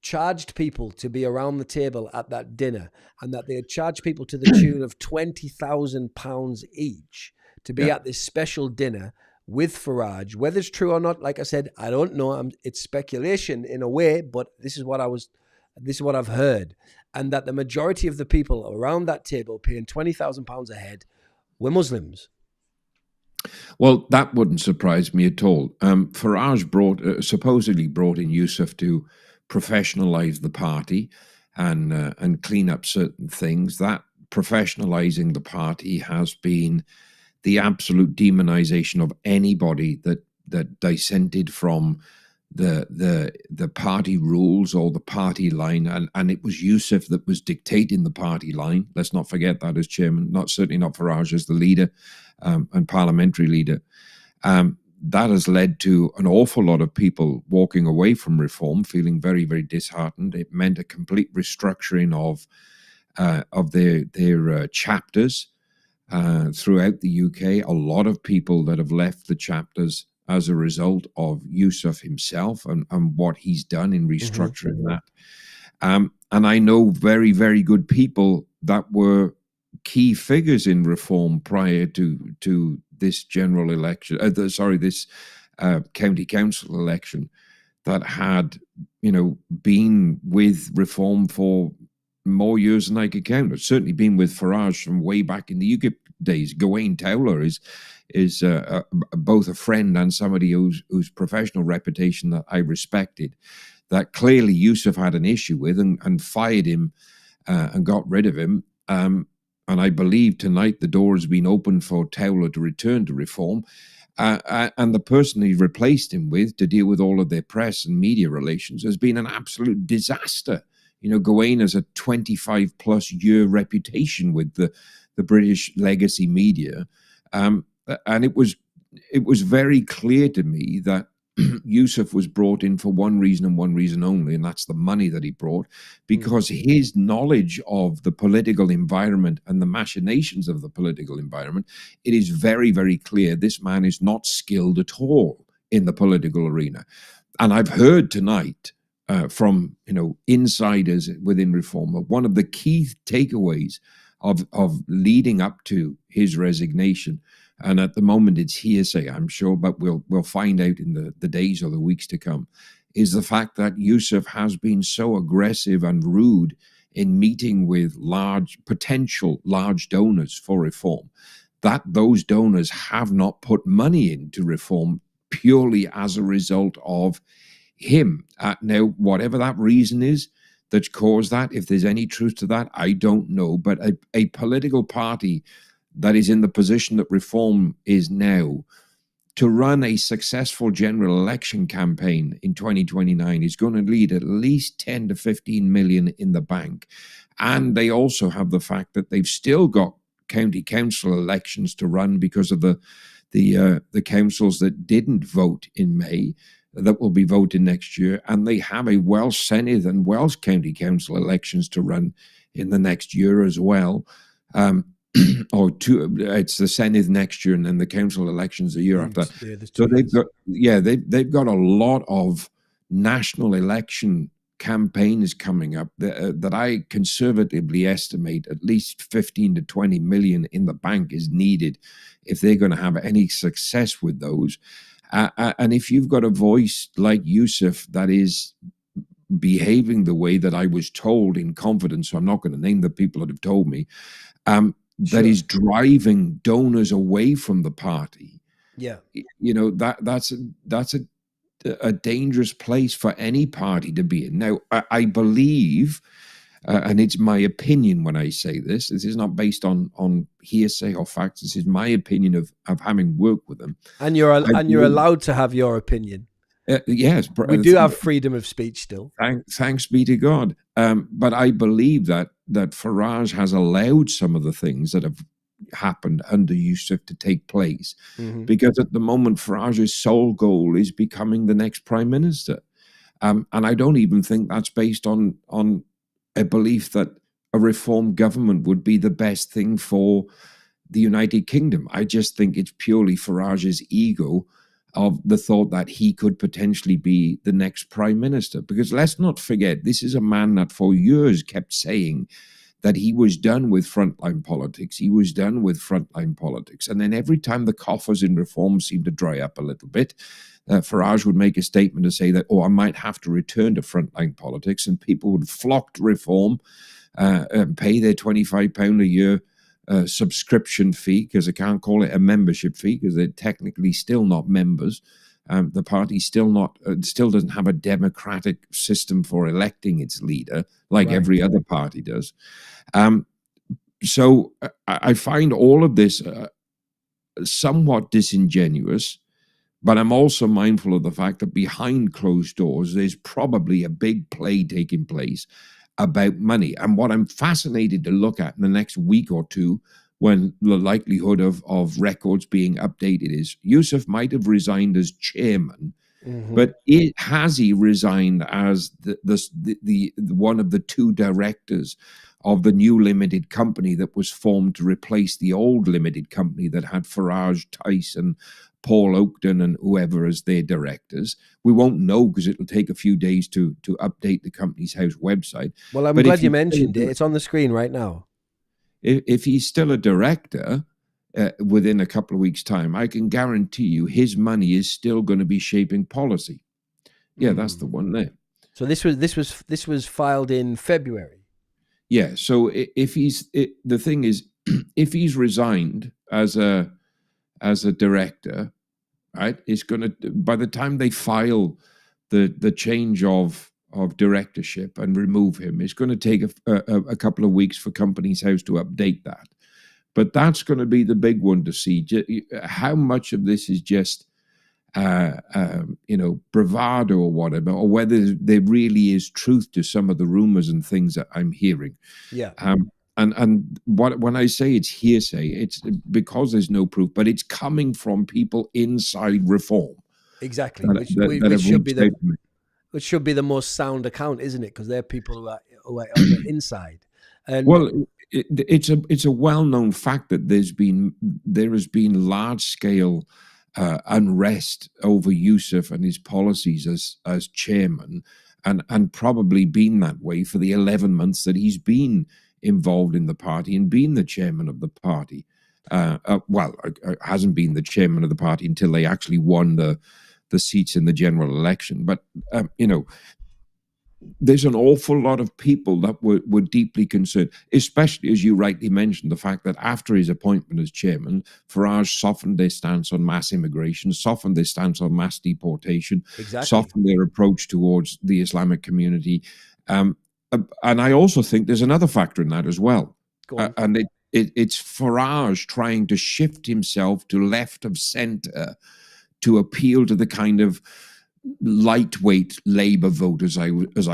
[SPEAKER 1] charged people to be around the table at that dinner, and that they had charged people to the tune of £20,000 each to be at this special dinner with Farage. Whether it's true or not, like I said, I don't know. It's speculation in a way, but this is what I've heard, and that the majority of the people around that table paying £20,000 a head were Muslims.
[SPEAKER 2] Well, that wouldn't surprise me at all. Farage supposedly brought in Yusuf to professionalize the party and clean up certain things. That professionalizing the party has been the absolute demonization of anybody that dissented from the party rules or the party line, and it was Yusuf that was dictating the party line. Let's not forget that as chairman, certainly not Farage as the leader and parliamentary leader. That has led to an awful lot of people walking away from reform, feeling very, very disheartened. It meant a complete restructuring of their chapters throughout the UK. A lot of people that have left the chapters as a result of Yusuf himself and what he's done in restructuring that. And I know very, very good people that were key figures in reform prior to this general election, this county council election, that had, been with reform for more years than I could count. It's certainly been with Farage from way back in the UKIP days. Gawain Towler is both a friend and somebody whose professional reputation that I respected, that clearly Yusuf had an issue with and fired him and got rid of him. And I believe tonight the door has been opened for Towler to return to reform. And the person he replaced him with to deal with all of their press and media relations has been an absolute disaster. Gawain has a 25-plus year reputation with the British legacy media. And it was very clear to me that Yusuf was brought in for one reason and one reason only, and that's the money that he brought, because his knowledge of the political environment and the machinations of the political environment, it is very, very clear this man is not skilled at all in the political arena. And I've heard tonight from insiders within reform that one of the key takeaways of leading up to his resignation, and at the moment it's hearsay, I'm sure, but we'll find out in the days or the weeks to come, is the fact that Yusuf has been so aggressive and rude in meeting with potential large donors for reform, that those donors have not put money into reform purely as a result of him. Now, whatever that reason is that's caused that, if there's any truth to that, I don't know. But a political party that is in the position that reform is now, to run a successful general election campaign in 2029 is going to need at least 10 to 15 million in the bank. And they also have the fact that they've still got county council elections to run because of the councils that didn't vote in May, that will be voted next year. And they have a Welsh Senedd and Welsh County Council elections to run in the next year as well. It's the Senedd next year, and then the council elections the year after. So they've got a lot of national election campaigns coming up that I conservatively estimate at least 15 to 20 million in the bank is needed if they're going to have any success with those. And if you've got a voice like Yusuf that is behaving the way that I was told in confidence, so I'm not going to name the people that have told me, that is driving donors away from the party.
[SPEAKER 1] Yeah,
[SPEAKER 2] that's a dangerous place for any party to be in. Now, I believe, and it's my opinion when I say this. This is not based on hearsay or facts. This is my opinion of having worked with them.
[SPEAKER 1] And you're allowed to have your opinion.
[SPEAKER 2] Yes,
[SPEAKER 1] we do have freedom of speech still.
[SPEAKER 2] Thanks be to God. But I believe that Farage has allowed some of the things that have happened under Yusuf to take place,
[SPEAKER 1] Mm-hmm.
[SPEAKER 2] because at the moment Farage's sole goal is becoming the next prime minister. And I don't even think that's based on a belief that a reform government would be the best thing for the United Kingdom. I just think it's purely Farage's ego of the thought that he could potentially be the next prime minister. Because let's not forget, this is a man that for years kept saying that he was done with frontline politics. He was done with frontline politics. And then every time the coffers in reform seemed to dry up a little bit, Farage would make a statement to say that, oh, I might have to return to frontline politics, and people would flock to reform, and pay their £25 a year subscription fee, because I can't call it a membership fee because they're technically still not members. The party still doesn't have a democratic system for electing its leader like every other party does. So I find all of this somewhat disingenuous, but I'm also mindful of the fact that behind closed doors, there's probably a big play taking place about money. And what I'm fascinated to look at in the next week or two, when the likelihood of records being updated is, Yusuf might have resigned as chairman, but has he resigned as the one of the two directors of the new limited company that was formed to replace the old limited company that had Farage, Tyson, Paul Oakton and whoever as their directors? We won't know because it'll take a few days to update the Companies House website.
[SPEAKER 1] Well, I'm glad you mentioned it. It's on the screen right now.
[SPEAKER 2] If he's still a director within a couple of weeks' time, I can guarantee you his money is still going to be shaping policy. Yeah, that's the one there.
[SPEAKER 1] So this was filed in February.
[SPEAKER 2] Yeah. So the thing is, if he's resigned as a director, right, it's going to, by the time they file the change of directorship and remove him, it's going to take a couple of weeks for Companies House to update that. But that's going to be the big one to see how much of this is just bravado or whatever, or whether there really is truth to some of the rumors and things that I'm hearing.
[SPEAKER 1] Yeah.
[SPEAKER 2] And when I say it's hearsay, it's because there's no proof, but it's coming from people inside reform.
[SPEAKER 1] Exactly, which should be the most sound account, isn't it? Because they're people who are on the inside. And
[SPEAKER 2] well, it's a well-known fact that there has been large-scale unrest over Yusuf and his policies as chairman, and probably been that way for the 11 months that he's been involved in the party and been the chairman of the party. Hasn't been the chairman of the party until they actually won the seats in the general election. But there's an awful lot of people that were deeply concerned, especially, as you rightly mentioned, the fact that after his appointment as chairman, Farage softened their stance on mass immigration, softened their stance on mass deportation, softened their approach towards the Islamic community. And I also think there's another factor in that as well. And it's Farage trying to shift himself to left of centre to appeal to the kind of lightweight Labour vote, as I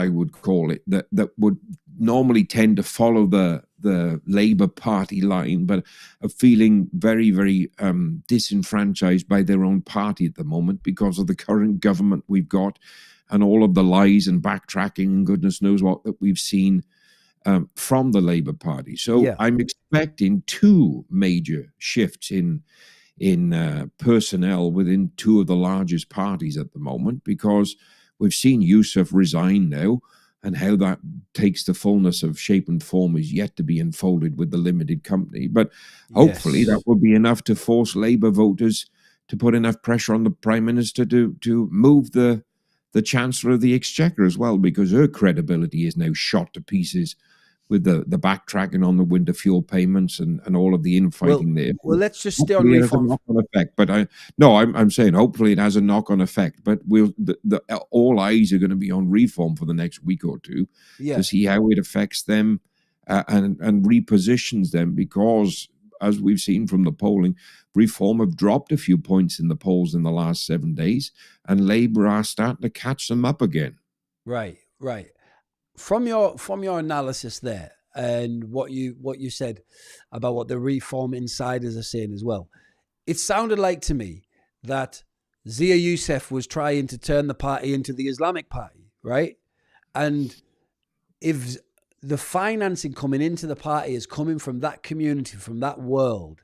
[SPEAKER 2] would call it, that would normally tend to follow the Labour Party line, but are feeling very, very disenfranchised by their own party at the moment because of the current government we've got and all of the lies and backtracking and goodness knows what that we've seen from the Labour Party. So I'm expecting two major shifts in personnel within two of the largest parties at the moment, because we've seen Yusuf resign now, and how that takes the fullness of shape and form is yet to be unfolded with the limited company. But hopefully that will be enough to force Labour voters to put enough pressure on the Prime Minister to move the Chancellor of the Exchequer as well, because her credibility is now shot to pieces with the backtracking on the winter fuel payments and all of the infighting there.
[SPEAKER 1] Well, let's just stay on reform.
[SPEAKER 2] Knock-on effect, but I'm saying hopefully it has a knock-on effect. But all eyes are going to be on reform for the next week or two to see how it affects them and repositions them, because as we've seen from the polling, reform have dropped a few points in the polls in the last 7 days, and Labour are starting to catch them up again.
[SPEAKER 1] Right. From your analysis there, and what you said about what the Reform insiders are saying as well. It sounded like to me that Zia Yusuf was trying to turn the party into the Islamic Party, right? And if the financing coming into the party is coming from that community, from that world,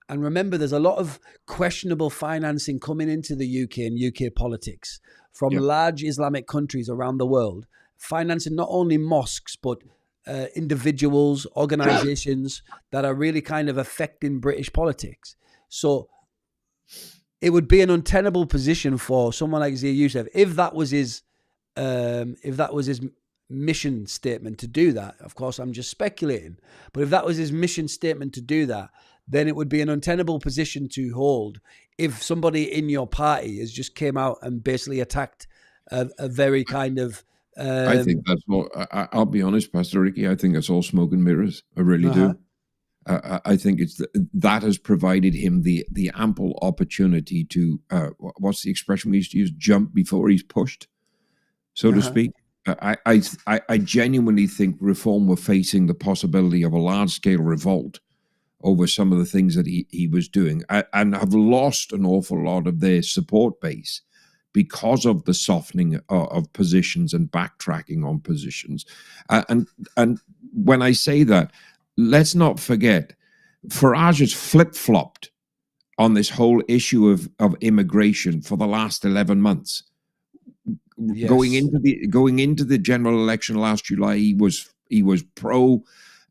[SPEAKER 1] and remember, there's a lot of questionable financing coming into the UK and UK politics from large Islamic countries around the world, financing not only mosques, but individuals, organizations that are really kind of affecting British politics. So it would be an untenable position for someone like Zia Yusuf if that was his mission statement to do that. Of course, I'm just speculating, but if that was his mission statement to do that, then it would be an untenable position to hold if somebody in your party has just came out and basically attacked a very kind of...
[SPEAKER 2] I think that's more, I'll be honest, Pastor Ricky, I think it's all smoke and mirrors. I really do. I think it's that has provided him the ample opportunity to, what's the expression we used to use, jump before he's pushed, so to speak. I genuinely think Reform were facing the possibility of a large-scale revolt over some of the things that he was doing, and have lost an awful lot of their support base because of the softening of positions and backtracking on positions. And when I say that, let's not forget, Farage has flip-flopped on this whole issue of immigration for the last 11 months. Yes. Going into the general election last July, he was pro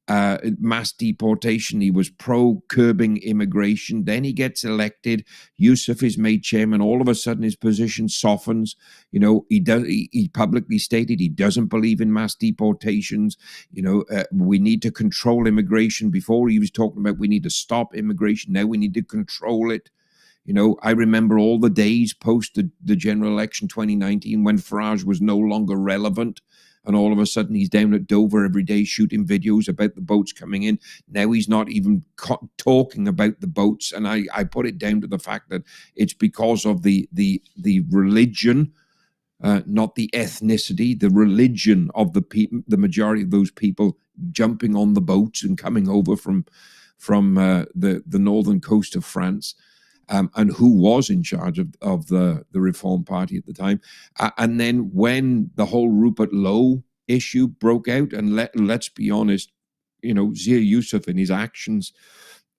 [SPEAKER 2] mass deportation. He was pro curbing immigration. Then he gets elected. Yusuf is made chairman. All of a sudden, his position softens. You know, he publicly stated he doesn't believe in mass deportations. You know, we need to control immigration. Before he was talking about we need to stop immigration. Now we need to control it. You know, I remember all the days post the general election 2019 when Farage was no longer relevant. And all of a sudden, he's down at Dover every day shooting videos about the boats coming in. Now he's not even talking about the boats. And I put it down to the fact that it's because of the religion, not the ethnicity, the religion of the people, the majority of those people jumping on the boats and coming over from the northern coast of France. And who was in charge of the Reform Party at the time. And then when the whole Rupert Lowe issue broke out, and let's be honest, you know, Zia Yusuf and his actions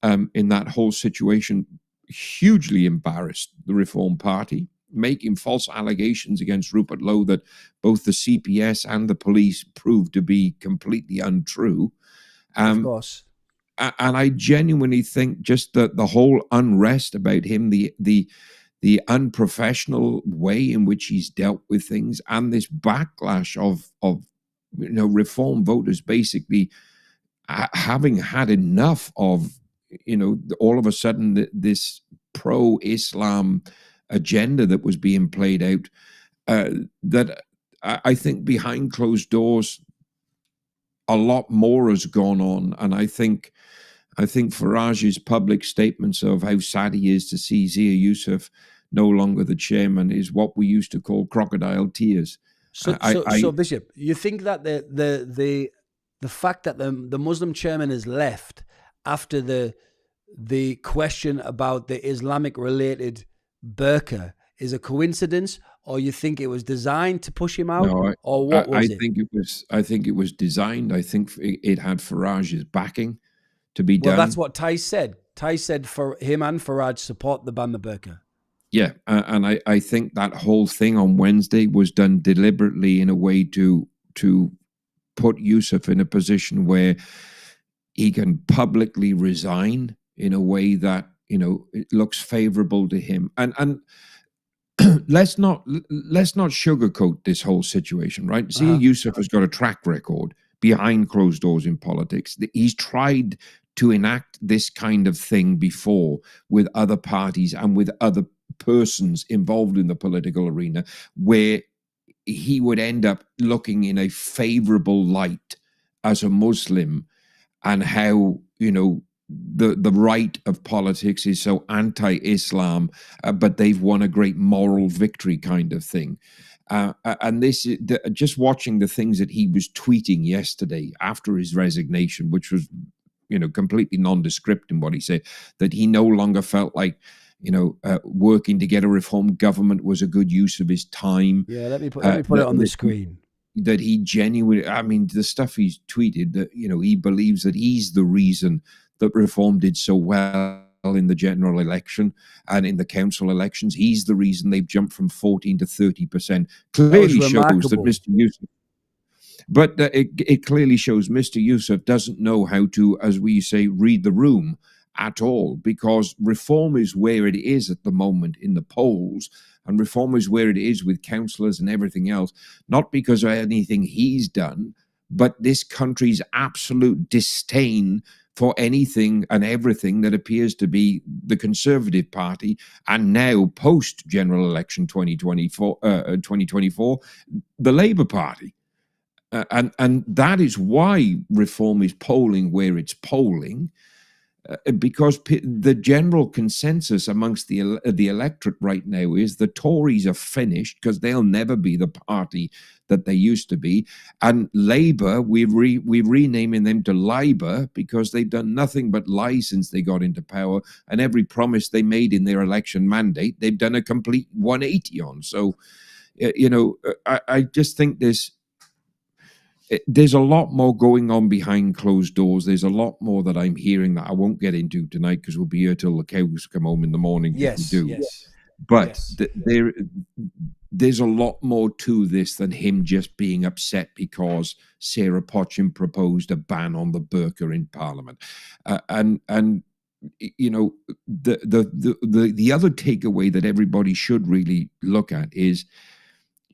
[SPEAKER 2] in that whole situation hugely embarrassed the Reform Party, making false allegations against Rupert Lowe that both the CPS and the police proved to be completely untrue.
[SPEAKER 1] Of course.
[SPEAKER 2] And I genuinely think just that the whole unrest about him, the unprofessional way in which he's dealt with things, and this backlash of you know, Reform voters basically having had enough of, you know, all of a sudden this pro-Islam agenda that was being played out, that I think behind closed doors a lot more has gone on. And I think Farage's public statements of how sad he is to see Zia Yusuf no longer the chairman is what we used to call crocodile tears.
[SPEAKER 1] So Bishop, you think that the fact that the Muslim chairman is left after the question about the Islamic related burqa is a coincidence, or you think it was designed to push him out?
[SPEAKER 2] No,
[SPEAKER 1] or what was it?
[SPEAKER 2] I think it was designed. I think it had Farage's backing to be done.
[SPEAKER 1] Well, that's what Ty said. Ty said for him and Farage support the ban the burqa.
[SPEAKER 2] Yeah, and I think that whole thing on Wednesday was done deliberately in a way to put Yusuf in a position where he can publicly resign in a way that, you know, it looks favorable to him. And let's not sugarcoat this whole situation, right? Zia Yusuf has got a track record behind closed doors in politics. He's tried to enact this kind of thing before with other parties and with other persons involved in the political arena, where he would end up looking in a favorable light as a Muslim, and how, you know, the right of politics is so anti-Islam, but they've won a great moral victory kind of thing. And this is just watching the things that he was tweeting yesterday after his resignation, which was, completely nondescript in what he said, that he no longer felt like, working to get a reformed government was a good use of his time.
[SPEAKER 1] Yeah, let me put it on the screen.
[SPEAKER 2] That he genuinely, I mean, the stuff he's tweeted, that, he believes that he's the reason that Reform did so well in the general election and in the council elections. He's the reason they've jumped from 14 to 30%. Clearly shows that Mr. Yusuf, but it clearly shows Mr. Yusuf doesn't know how to, as we say, read the room at all, because Reform is where it is at the moment in the polls, and Reform is where it is with councillors and everything else, not because of anything he's done, but this country's absolute disdain for anything and everything that appears to be the Conservative Party, and now post-general election 2024, the Labour Party. And that is why Reform is polling where it's polling, because the general consensus amongst the electorate right now is the Tories are finished because they'll never be the party that they used to be. And Labour, we're renaming them to Labour because they've done nothing but lie since they got into power. And every promise they made in their election mandate, they've done a complete 180 on. So, I just think there's a lot more going on behind closed doors. There's a lot more that I'm hearing that I won't get into tonight because we'll be here till the cows come home in the morning.
[SPEAKER 1] Yes,
[SPEAKER 2] if we do.
[SPEAKER 1] Yes.
[SPEAKER 2] But there's a lot more to this than him just being upset because Sarah Potchin proposed a ban on the burqa in Parliament. The other takeaway that everybody should really look at is,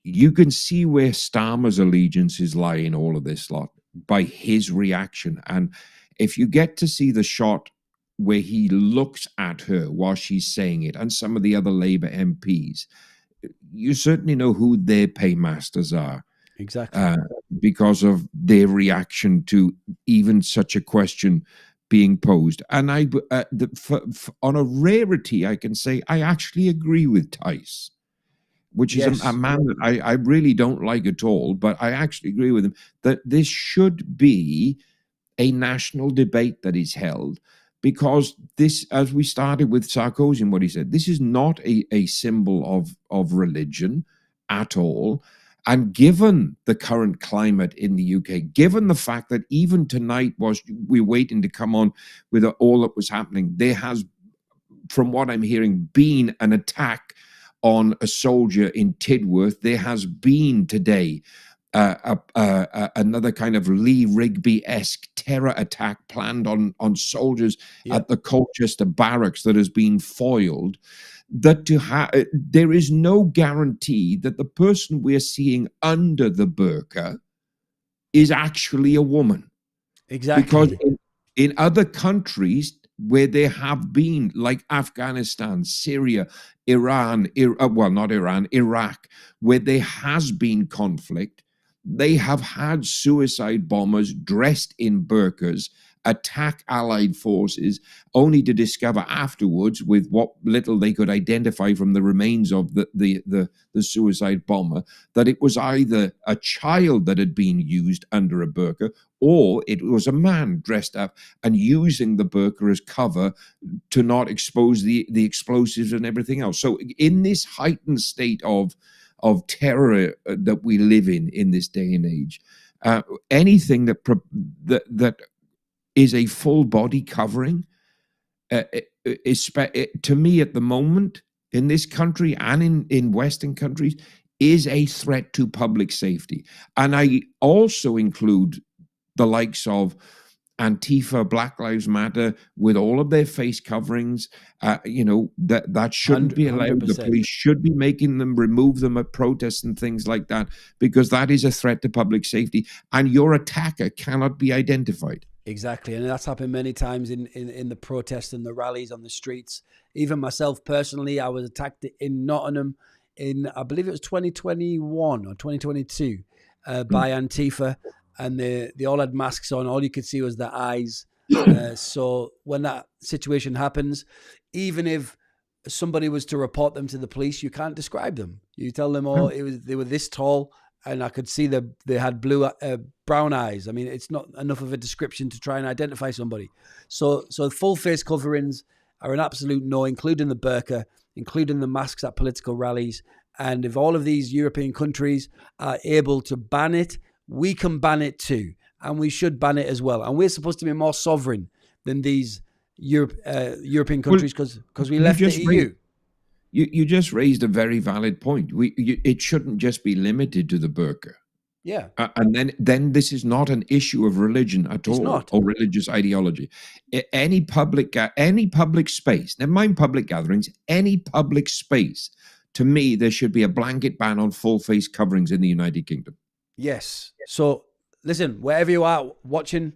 [SPEAKER 2] you can see where Starmer's allegiances lie in all of this lot by his reaction. And if you get to see the shot where he looks at her while she's saying it, and some of the other Labour MPs, you certainly know who their paymasters are.
[SPEAKER 1] Exactly.
[SPEAKER 2] Because of their reaction to even such a question being posed. And on a rarity, I can say I actually agree with Tice, which is a man that I really don't like at all, but I actually agree with him that this should be a national debate that is held, because this, as we started with Sarkozy and what he said, this is not a symbol of religion at all. And given the current climate in the UK, given the fact that even tonight we're waiting to come on with all that was happening, there has, from what I'm hearing, been an attack on a soldier in Tidworth. There has been today another kind of Lee Rigby-esque terror attack planned on soldiers at the Colchester barracks that has been foiled. There is no guarantee that the person we're seeing under the burqa is actually a woman.
[SPEAKER 1] Exactly.
[SPEAKER 2] Because in other countries where there have been, like Afghanistan, Syria, Iraq, where there has been conflict, they have had suicide bombers dressed in burqas attack Allied forces, only to discover afterwards, with what little they could identify from the remains of the suicide bomber, that it was either a child that had been used under a burqa, or it was a man dressed up and using the burqa as cover to not expose the explosives and everything else. So in this heightened state of terror that we live in this day and age, anything that is a full body covering, to me at the moment in this country and in Western countries, is a threat to public safety. And I also include the likes of Antifa, Black Lives Matter, with all of their face coverings. That shouldn't be allowed. 100%. The police should be making them remove them at protests and things like that, because that is a threat to public safety, and your attacker cannot be identified.
[SPEAKER 1] Exactly, and that's happened many times in the protests and the rallies on the streets. Even myself personally, I was attacked in Nottingham in, I believe it was 2021 or 2022 by Antifa, and they all had masks on. All you could see was their eyes, So when that situation happens, even if somebody was to report them to the police, you can't describe them. You tell them, oh, they were this tall, and I could see they had brown eyes. I mean, it's not enough of a description to try and identify somebody. So full face coverings are an absolute no, including the burqa, including the masks at political rallies. And if all of these European countries are able to ban it, we can ban it too. And we should ban it as well. And we're supposed to be more sovereign than these European countries because we left the EU.
[SPEAKER 2] You just raised a very valid point. It shouldn't just be limited to the burqa.
[SPEAKER 1] Yeah.
[SPEAKER 2] And then this is not an issue of religion at all, or religious ideology. Any public space, never mind public gatherings, any public space, to me, there should be a blanket ban on full face coverings in the United Kingdom.
[SPEAKER 1] Yes. So listen, wherever you are watching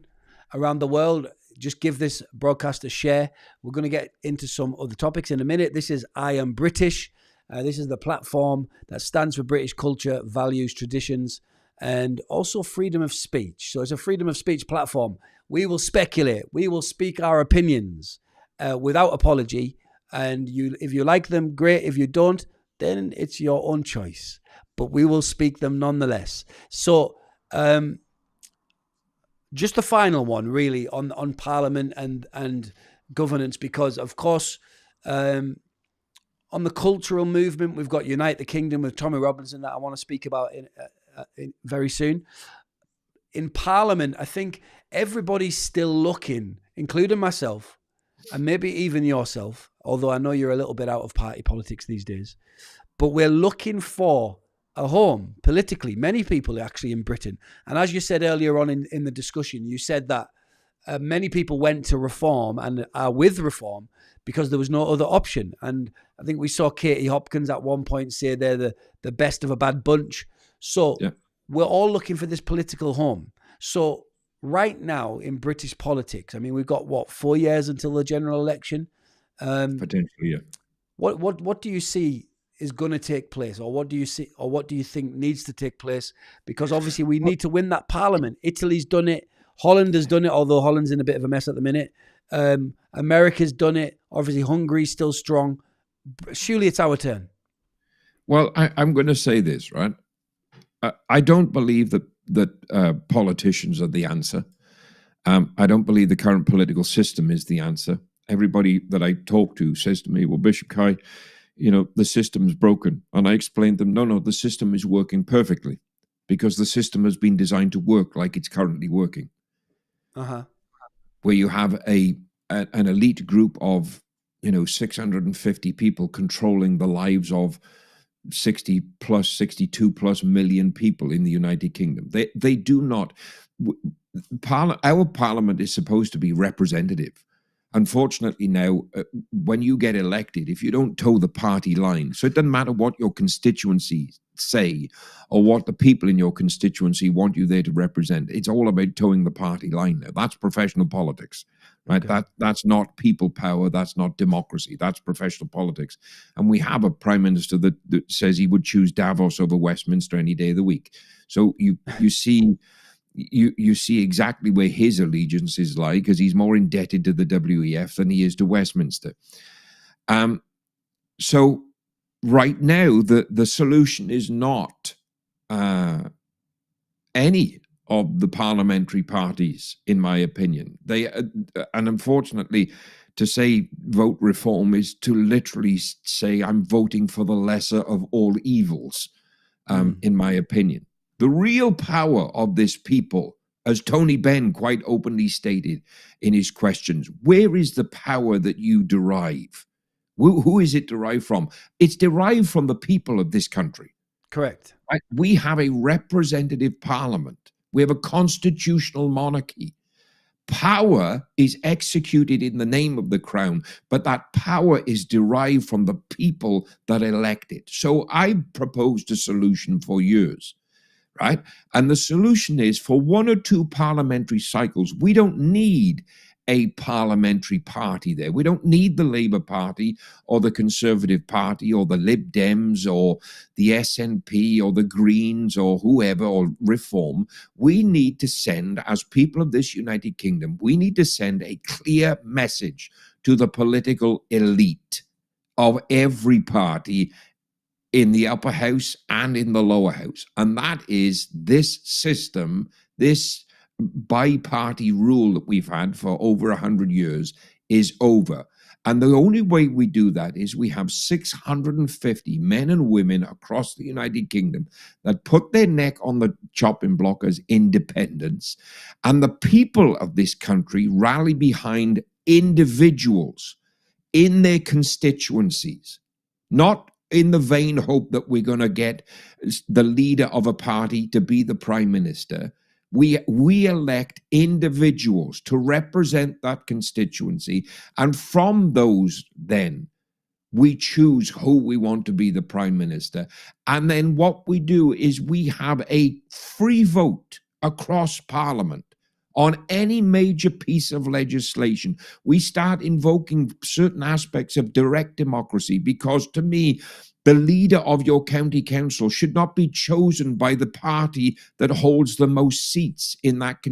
[SPEAKER 1] around the world, just give this broadcast a share. We're going to get into some other topics in a minute. This is I Am British. This is the platform that stands for British culture, values, traditions, and also freedom of speech. So it's a freedom of speech platform. We will speculate. We will speak our opinions without apology. And if you like them, great. If you don't, then it's your own choice. But we will speak them nonetheless. So just the final one, really, on Parliament and governance, because, of course, on the cultural movement, we've got Unite the Kingdom with Tommy Robinson that I want to speak about in very soon. In Parliament, I think everybody's still looking, including myself, and maybe even yourself, although I know you're a little bit out of party politics these days, but we're looking for a home politically. Many people actually in Britain. And as you said earlier on in the discussion, you said that many people went to reform and are with reform because there was no other option. And I think we saw Katie Hopkins at one point say they're the best of a bad bunch. So we're all looking for this political home. So right now in British politics, I mean, we've got 4 years until the general election.
[SPEAKER 2] Potentially, yeah.
[SPEAKER 1] What do you see is going to take place, or what do you see, or what do you think needs to take place? Because obviously we need to win that parliament. Italy's done it. Holland has done it, although Holland's in a bit of a mess at the minute. America's done it. Obviously Hungary's still strong. Surely it's our turn.
[SPEAKER 2] Well, I'm going to say this, right? I don't believe that politicians are the answer. I don't believe the current political system is the answer. Everybody that I talk to says to me, well, Bishop Kai, the system's broken. And I explained to them, no, the system is working perfectly because the system has been designed to work like it's currently working. Where you have an elite group of, 650 people controlling the lives of 62 plus million people in the United Kingdom. They do not. Our parliament is supposed to be representative. Unfortunately now, when you get elected, if you don't toe the party line, so it doesn't matter what your constituency say or what the people in your constituency want you there to represent, it's all about toeing the party line now. That's professional politics, right? Okay. That's not people power. That's not democracy. That's professional politics. And we have a prime minister that says he would choose Davos over Westminster any day of the week. So you see... You see exactly where his allegiances lie because he's more indebted to the WEF than he is to Westminster. So right now, the solution is not any of the parliamentary parties, in my opinion. And unfortunately, to say vote reform is to literally say I'm voting for the lesser of all evils, in my opinion. The real power of this people, as Tony Benn quite openly stated in his questions, where is the power that you derive? Who is it derived from? It's derived from the people of this country.
[SPEAKER 1] Correct.
[SPEAKER 2] Right? We have a representative parliament. We have a constitutional monarchy. Power is executed in the name of the crown, but that power is derived from the people that elect it. So I proposed a solution for years. Right? And the solution is for 1 or 2 parliamentary cycles, we don't need a parliamentary party there. We don't need the Labour Party or the Conservative Party or the Lib Dems or the SNP or the Greens or whoever, or Reform. We need to send, as people of this United Kingdom, we need to send a clear message to the political elite of every party in the upper house and in the lower house. And that is, this system, this bi-party rule that we've had for over 100 years is over. And the only way we do that is we have 650 men and women across the United Kingdom that put their neck on the chopping block as independents. And the people of this country rally behind individuals in their constituencies, not in the vain hope that we're going to get the leader of a party to be the prime minister. We elect individuals to represent that constituency, and from those, then we choose who we want to be the prime minister. And then what we do is we have a free vote across Parliament on any major piece of legislation. We start invoking certain aspects of direct democracy, because to me, the leader of your county council should not be chosen by the party that holds the most seats in that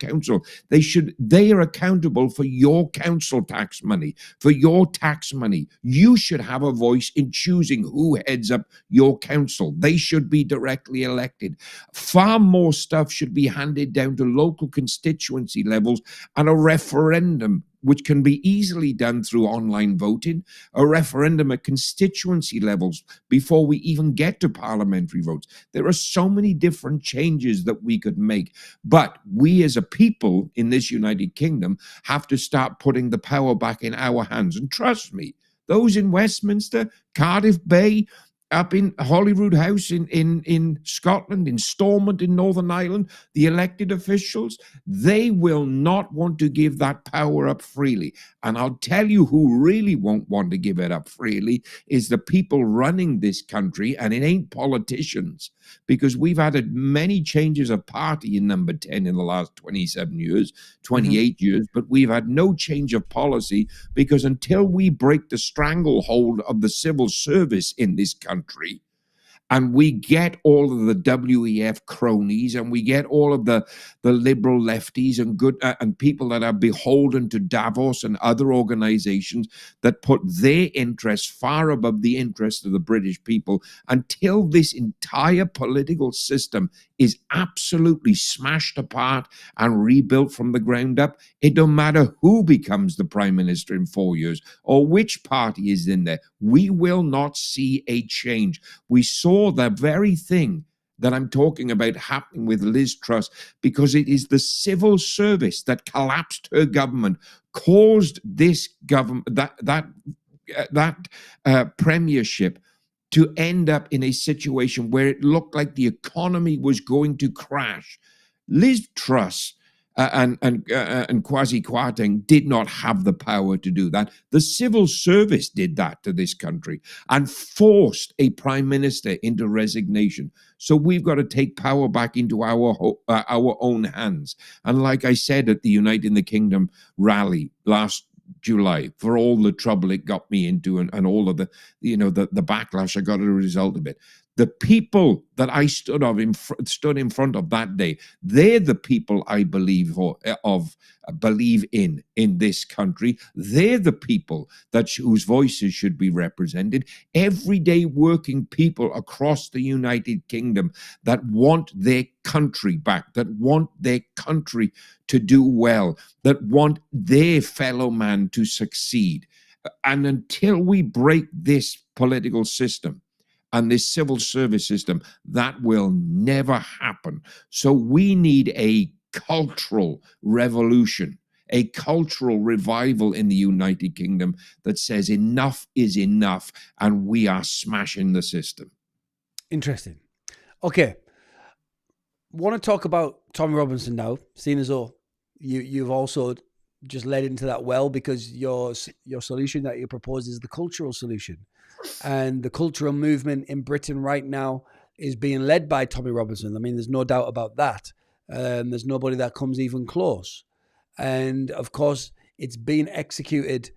[SPEAKER 2] council. They are accountable for your council tax money, for your tax money. You should have a voice in choosing who heads up your council. They should be directly elected. Far more stuff should be handed down to local constituency levels and a referendum, which can be easily done through online voting, a referendum at constituency levels before we even get to parliamentary votes. There are so many different changes that we could make. But we as a people in this United Kingdom have to start putting the power back in our hands. And trust me, those in Westminster, Cardiff Bay, up in Holyrood House in Scotland, in Stormont in Northern Ireland, the elected officials, they will not want to give that power up freely. And I'll tell you who really won't want to give it up freely is the people running this country, and it ain't politicians, because we've had many changes of party in number 10 in the last 27 years, 28 years, but we've had no change of policy, because until we break the stranglehold of the civil service in this country, and we get all of the WEF cronies, and we get all of the liberal lefties and good and people that are beholden to Davos and other organizations that put their interests far above the interests of the British people, until this entire political system is absolutely smashed apart and rebuilt from the ground up, it don't matter who becomes the prime minister in 4 years or which party is in there, we will not see a change. We saw the very thing that I'm talking about happening with Liz Truss, because it is the civil service that collapsed her government, caused this government, that premiership to end up in a situation where it looked like the economy was going to crash. Liz Truss and Kwasi Kwarteng did not have the power to do that. The civil service did that to this country and forced a prime minister into resignation. So we've got to take power back into our own hands. And like I said at the United the Kingdom rally last July, for all the trouble it got me into and all of the backlash I got as a result of it, the people that I stood in front of that day, they're the people I believe in this country. They're the people whose voices should be represented. Everyday working people across the United Kingdom that want their country back, that want their country to do well, that want their fellow man to succeed. And until we break this political system and this civil service system, that will never happen. So we need a cultural revolution, a cultural revival in the United Kingdom that says enough is enough and we are smashing the system.
[SPEAKER 1] Interesting. Okay. Want to talk about Tommy Robinson now, seeing as though you've also just led into that well, because your solution that you propose is the cultural solution. And the cultural movement in Britain right now is being led by Tommy Robinson. I mean, there's no doubt about that. There's nobody that comes even close. And of course, it's been executed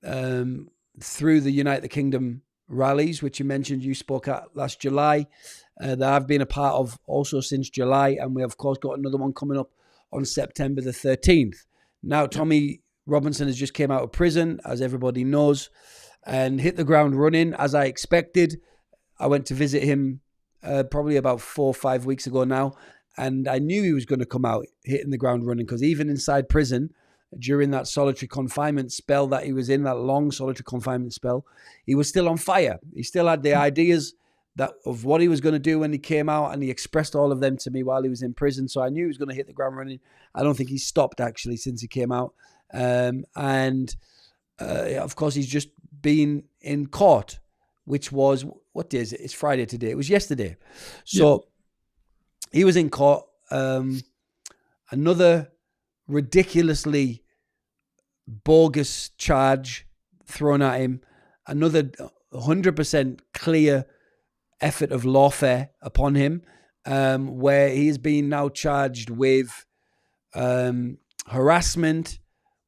[SPEAKER 1] through the United Kingdom rallies, which you mentioned you spoke at last July, that I've been a part of also since July. And we, of course, got another one coming up on September the 13th. Now, Tommy Robinson has just came out of prison, as everybody knows, and hit the ground running as I expected. I went to visit him probably about 4 or 5 weeks ago now, and I knew he was going to come out hitting the ground running, because even inside prison, during that solitary confinement spell that he was in, that long solitary confinement spell, he was still on fire. He still had the ideas of what he was going to do when he came out, and he expressed all of them to me while he was in prison. So I knew he was going to hit the ground running. I don't think he's stopped, actually, since he came out. Of course, he's just been in court, which was, what day is it? It's Friday today. It was yesterday. So he was in court. Another ridiculously bogus charge thrown at him. Another 100% clear effort of lawfare upon him, where he is being now charged with harassment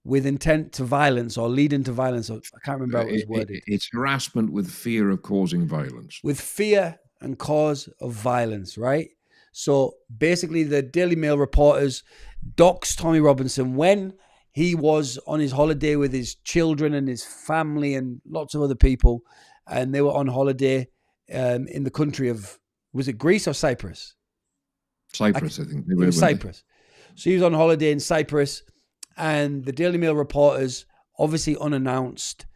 [SPEAKER 1] with intent to violence or leading to violence. I can't remember how it was worded.
[SPEAKER 2] It's harassment with fear of causing violence.
[SPEAKER 1] With fear and cause of violence, right? So basically the Daily Mail reporters doxed Tommy Robinson when he was on his holiday with his children and his family and lots of other people. And they were on holiday in the country of, was it Greece or Cyprus?
[SPEAKER 2] Cyprus, I think.
[SPEAKER 1] It was Cyprus. So he was on holiday in Cyprus, and the Daily Mail reporters, obviously unannounced,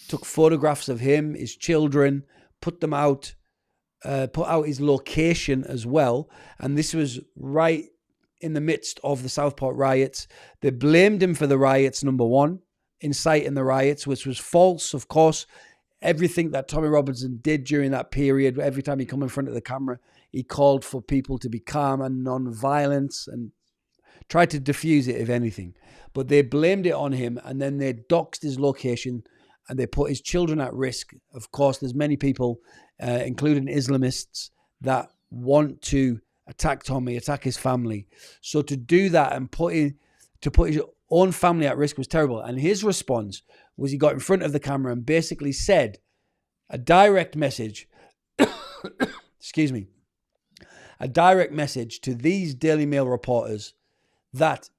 [SPEAKER 1] took photographs of him, his children, put out his location as well. And this was right in the midst of the Southport riots. They blamed him for the riots, number one, inciting the riots, which was false, of course. Everything that Tommy Robinson did during that period, every time he come in front of the camera, he called for people to be calm and non-violence and tried to diffuse it, if anything. But they blamed it on him, and then they doxed his location, and they put his children at risk. Of course, there's many people, including Islamists, that want to attack Tommy, attack his family. So to do that and put his own family at risk was terrible. And his response was he got in front of the camera and basically said a direct message, excuse me, a direct message to these Daily Mail reporters that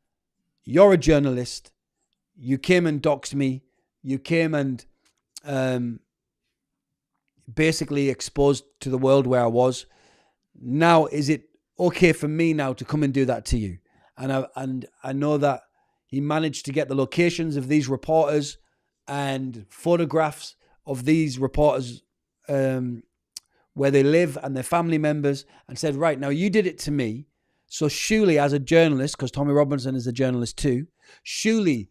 [SPEAKER 1] you're a journalist, you came and doxed me, you came and basically exposed to the world where I was. Now, is it okay for me now to come and do that to you? And I know that he managed to get the locations of these reporters and photographs of these reporters where they live and their family members, and said, right, now you did it to me. So surely as a journalist, because Tommy Robinson is a journalist too, surely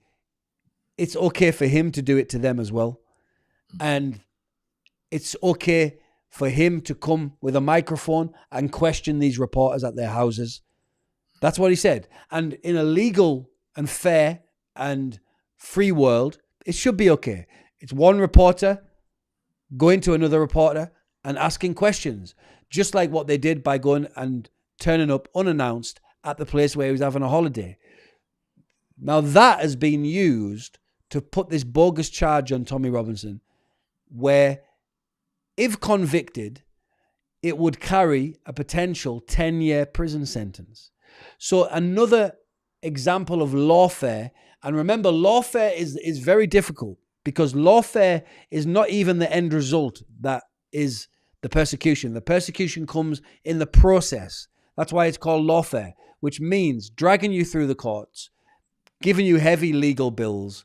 [SPEAKER 1] it's okay for him to do it to them as well. And it's okay for him to come with a microphone and question these reporters at their houses. That's what he said. And in a legal and fair and free world, it should be okay. It's one reporter going to another reporter and asking questions, just like what they did by going and turning up unannounced at the place where he was having a holiday. Now that has been used to put this bogus charge on Tommy Robinson, where if convicted, it would carry a potential 10-year prison sentence. So another example of lawfare. And remember, lawfare is very difficult, because lawfare is not even the end result that is the persecution. The persecution comes in the process. That's why it's called lawfare, which means dragging you through the courts, giving you heavy legal bills,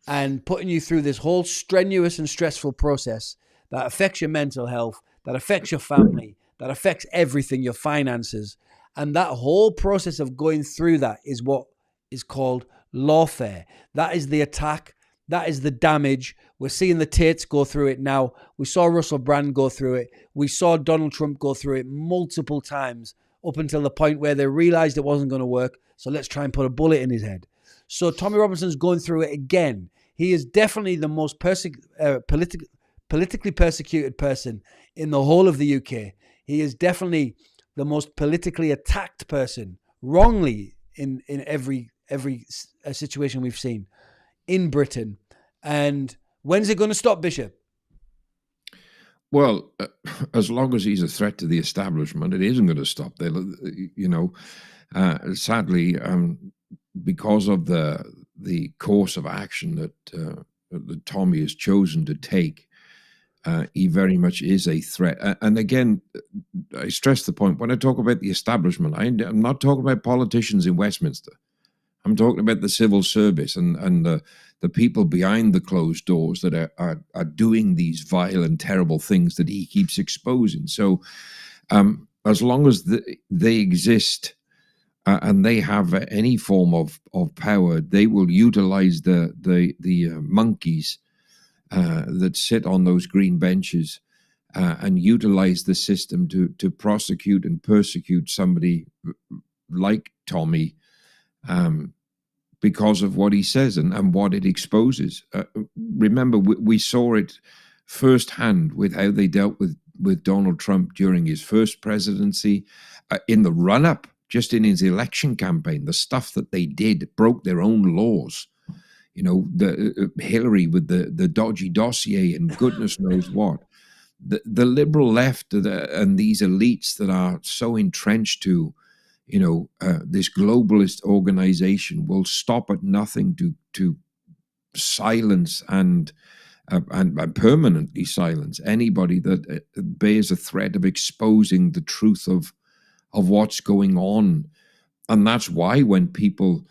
[SPEAKER 1] and putting you through this whole strenuous and stressful process that affects your mental health, that affects your family, that affects everything, your finances. And that whole process of going through that is what is called lawfare. That is the attack. That is the damage. We're seeing the Tates go through it now. We saw Russell Brand go through it. We saw Donald Trump go through it multiple times, up until the point where they realized it wasn't going to work. So let's try and put a bullet in his head. So Tommy Robinson's going through it again. He is definitely the most politically persecuted person in the whole of the UK. He is definitely the most politically attacked person, wrongly in every every situation we've seen in Britain. And when's it going to stop, Bishop?
[SPEAKER 2] Well, as long as he's a threat to the establishment, it isn't going to stop. Sadly, because of the course of action that Tommy has chosen to take, he very much is a threat. And again, I stress the point, when I talk about the establishment, I'm not talking about politicians in Westminster. I'm talking about the civil service and the people behind the closed doors that are doing these vile and terrible things that he keeps exposing. So as long as they exist and they have any form of power, they will utilize the monkeys that sit on those green benches and utilize the system to prosecute and persecute somebody like Tommy because of what he says and what it exposes. Remember, we saw it firsthand with how they dealt with Donald Trump during his first presidency, in the run-up, just in his election campaign. The stuff that they did broke their own laws. The Hillary with the dodgy dossier and goodness knows what. The liberal left and these elites that are so entrenched to, this globalist organization will stop at nothing to silence and permanently silence anybody that bears a threat of exposing the truth of what's going on. And that's why when people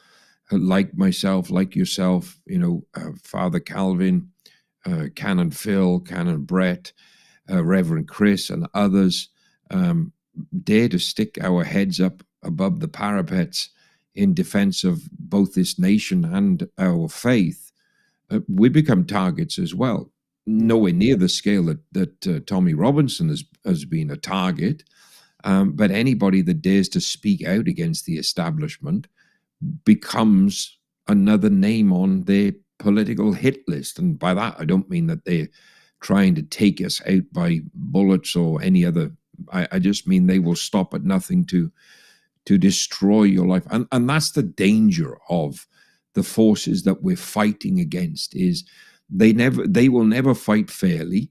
[SPEAKER 2] like myself, like yourself, Father Calvin, Canon Phil, Canon Brett, Reverend Chris, and others dare to stick our heads up above the parapets in defense of both this nation and our faith, we become targets as well. Nowhere near the scale that Tommy Robinson has been a target, but anybody that dares to speak out against the establishment becomes another name on their political hit list. And by that, I don't mean that they're trying to take us out by bullets or any other. I just mean they will stop at nothing to destroy your life. And that's the danger of the forces that we're fighting against, is they will never fight fairly.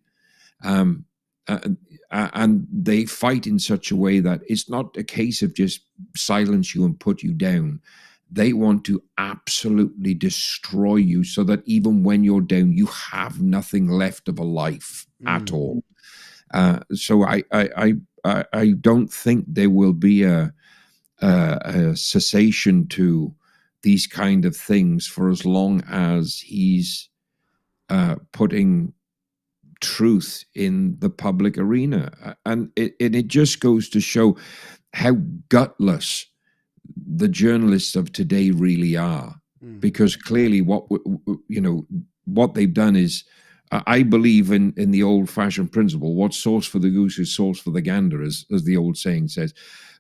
[SPEAKER 2] And they fight in such a way that it's not a case of just silence you and put you down. They want to absolutely destroy you so that even when you're down, you have nothing left of a life at all. So I don't think there will be a cessation to these kind of things for as long as he's putting truth in the public arena. And it just goes to show how gutless the journalists of today really are, because clearly what they've done is, I believe in the old-fashioned principle, what's sauce for the goose is sauce for the gander, as the old saying says.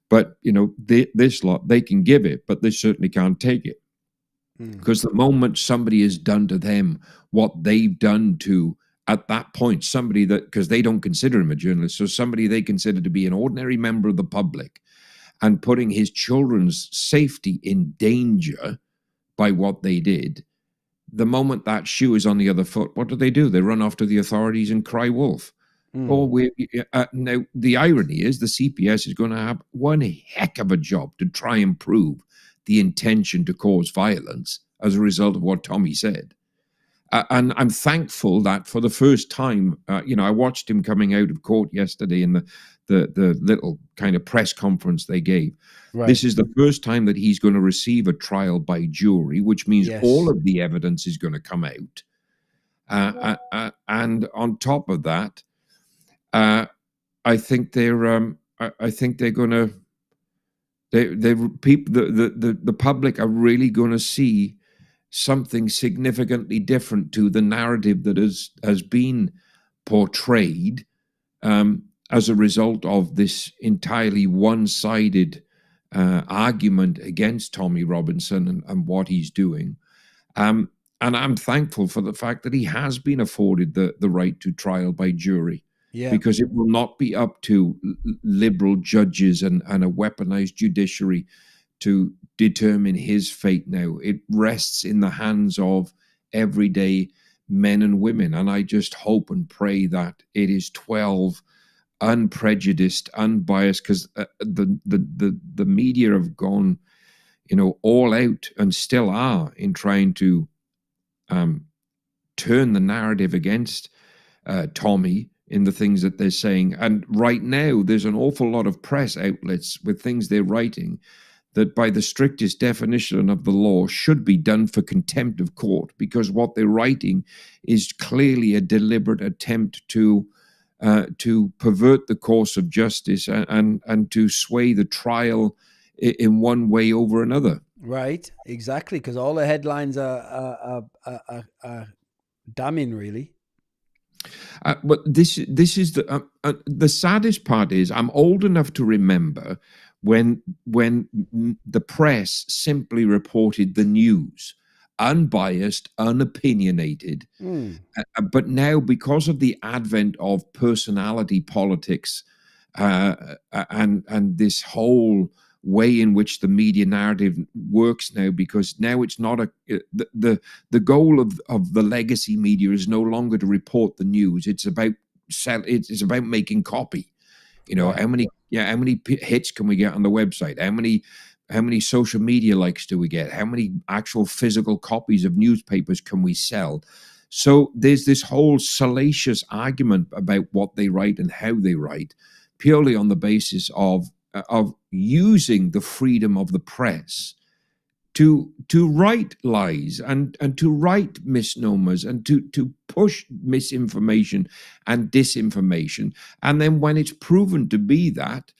[SPEAKER 2] But this lot, they can give it, but they certainly can't take it, because the moment somebody has done to them what they've done to, at that point, somebody that, because they don't consider him a journalist, so somebody they consider to be an ordinary member of the public, and putting his children's safety in danger by what they did, the moment that shoe is on the other foot, what do? They run after the authorities and cry wolf. Now, the irony is the CPS is going to have one heck of a job to try and prove the intention to cause violence as a result of what Tommy said. And I'm thankful that for the first time, I watched him coming out of court yesterday in the little kind of press conference they gave. Right. This is the first time that he's going to receive a trial by jury, which means all of the evidence is going to come out. And on top of that, I think they're going to. The public are really going to see something significantly different to the narrative that has been portrayed as a result of this entirely one-sided argument against Tommy Robinson and what he's doing. And I'm thankful for the fact that he has been afforded the right to trial by jury, because it will not be up to liberal judges and a weaponized judiciary to determine his fate now. It rests in the hands of everyday men and women. And I just hope and pray that it is 12 unprejudiced, unbiased, because the media have gone, all out and still are in trying to turn the narrative against Tommy in the things that they're saying. And right now, there's an awful lot of press outlets with things they're writing that by the strictest definition of the law should be done for contempt of court, because what they're writing is clearly a deliberate attempt to pervert the course of justice and to sway the trial in one way over another.
[SPEAKER 1] Right, exactly, because all the headlines are damning, really.
[SPEAKER 2] But this is the saddest part is I'm old enough to remember when the press simply reported the news, unbiased, unopinionated. But now, because of the advent of personality politics and this whole way in which the media narrative works now, because now it's not the goal of the legacy media is no longer to report the news. It's about making copy. Right. How many hits can we get on the website? How many social media likes do we get? How many actual physical copies of newspapers can we sell? So there's this whole salacious argument about what they write and how they write, purely on the basis of using the freedom of the press to write lies and to write misnomers and to push misinformation and disinformation. And then when it's proven to be that,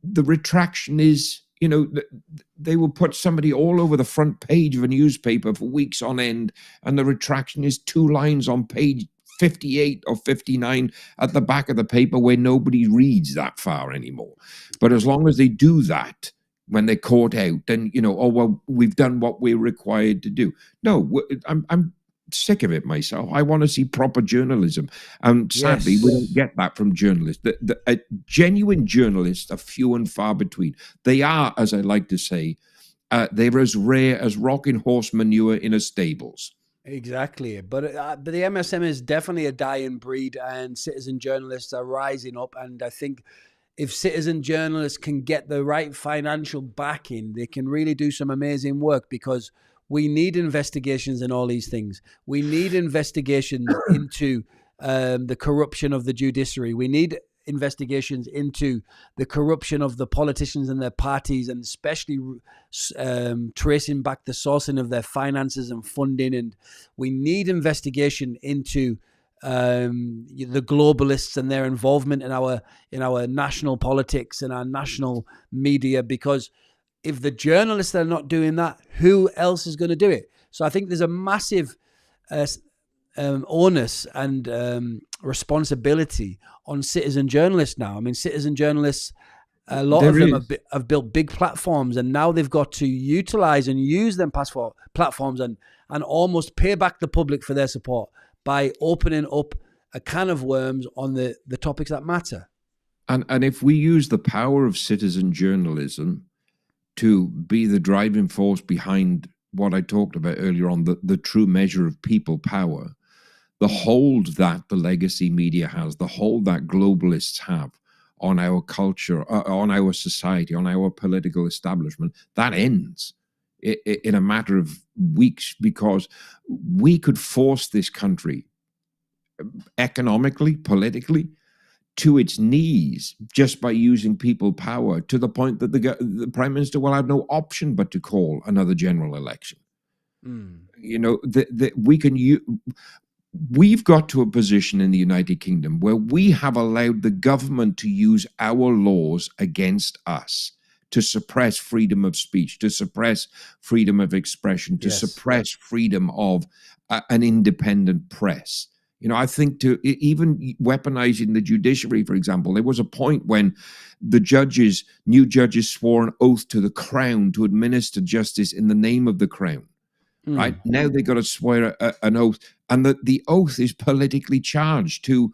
[SPEAKER 2] the retraction is, they will put somebody all over the front page of a newspaper for weeks on end, and the retraction is 2 lines on page 58 or 59 at the back of the paper where nobody reads that far anymore. But as long as they do that, when they're caught out, then, we've done what we're required to do. No, I'm sick of it myself. I want to see proper journalism. And sadly, we don't get that from journalists. The genuine journalists are few and far between. They are, as I like to say, they're as rare as rocking horse manure in a stables.
[SPEAKER 1] Exactly. But the MSM is definitely a dying breed, and citizen journalists are rising up. And I think if citizen journalists can get the right financial backing, they can really do some amazing work, because we need investigations in all these things. We need investigations into the corruption of the judiciary. We need investigations into the corruption of the politicians and their parties, and especially tracing back the sourcing of their finances and funding. And we need investigation into the globalists and their involvement in our national politics and our national media, because if the journalists are not doing that, who else is going to do it? So I think there's a massive onus and responsibility on citizen journalists now. I mean, citizen journalists, a lot of them have built big platforms, and now they've got to utilize and use them platforms and almost pay back the public for their support by opening up a can of worms on the topics that matter.
[SPEAKER 2] And if we use the power of citizen journalism to be the driving force behind what I talked about earlier on, the true measure of people power, the hold that the legacy media has, the hold that globalists have on our culture, on our society, on our political establishment, that ends in a matter of weeks, because we could force this country economically, politically, to its knees just by using people power, to the point that the Prime Minister will have no option but to call another general election. We've got to a position in the United Kingdom where we have allowed the government to use our laws against us, to suppress freedom of speech, to suppress freedom of expression, to suppress freedom of an independent press. I think to even weaponizing the judiciary, for example, there was a point when the new judges swore an oath to the crown to administer justice in the name of the crown. Right now, they got to swear an oath, and the oath is politically charged to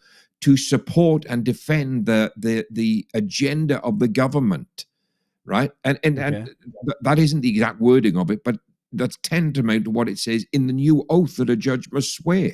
[SPEAKER 2] support and defend the agenda of the government. right? And that isn't the exact wording of it, but that's tantamount to what it says in the new oath that a judge must swear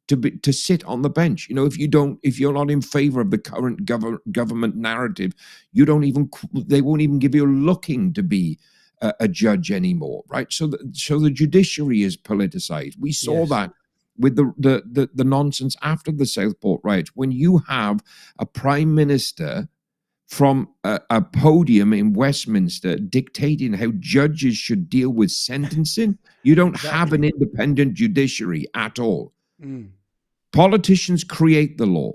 [SPEAKER 2] to sit on the bench. If you're not in favor of the current government narrative, they won't even give you a looking to be a judge anymore, right? So the judiciary is politicized. We saw that with the nonsense after the Southport riots, when you have a prime minister from a podium in Westminster dictating how judges should deal with sentencing. You don't have an independent judiciary at all. Politicians create the law.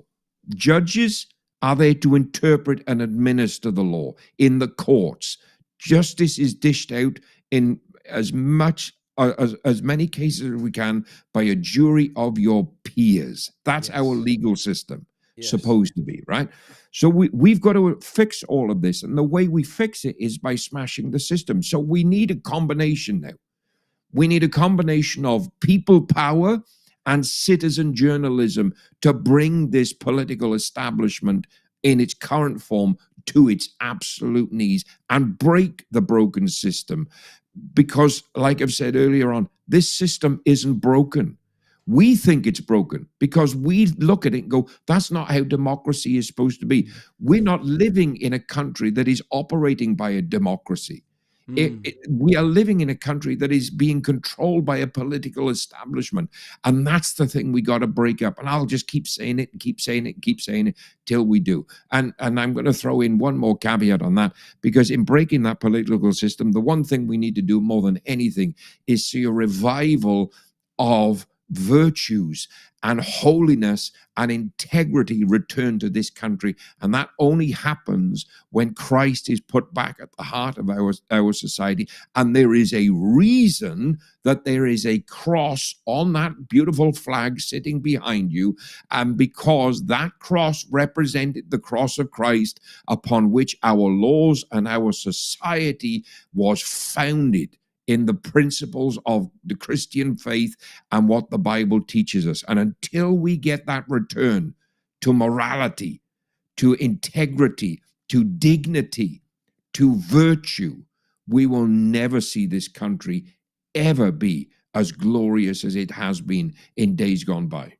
[SPEAKER 2] Judges are there to interpret and administer the law in the courts. Justice is dished out in as many cases as we can by a jury of your peers. That's our legal system supposed to be, right? So we've got to fix all of this. And the way we fix it is by smashing the system. So we need a combination now. We need a combination of people power and citizen journalism to bring this political establishment in its current form to its absolute knees and break the broken system. Because, like I've said earlier on, this system isn't broken. We think it's broken because we look at it and go, that's not how democracy is supposed to be. We're not living in a country that is operating by a democracy. We are living in a country that is being controlled by a political establishment. And that's the thing we got to break up. And I'll just keep saying it and keep saying it and keep saying it till we do. And I'm going to throw in one more caveat on that, because in breaking that political system, the one thing we need to do more than anything is see a revival of virtues and holiness and integrity return to this country. And that only happens when Christ is put back at the heart of our society. And there is a reason that there is a cross on that beautiful flag sitting behind you. And because that cross represented the cross of Christ upon which our laws and our society was founded, in the principles of the Christian faith and what the Bible teaches us. And until we get that return to morality, to integrity, to dignity, to virtue, we will never see this country ever be as glorious as it has been in days gone by.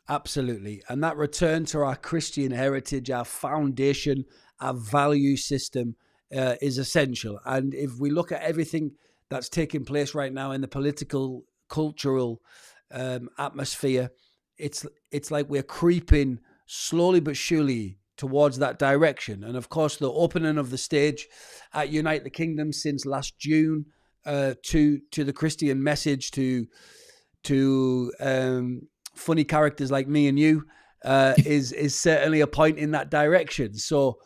[SPEAKER 1] Absolutely. And that return to our Christian heritage, our foundation, our value system is essential. And if we look at everything that's taking place right now in the political, cultural atmosphere, it's like we're creeping slowly but surely towards that direction. And of course, the opening of the stage at Unite the Kingdom since last June to the Christian message to funny characters like me and you is certainly a point in that direction. So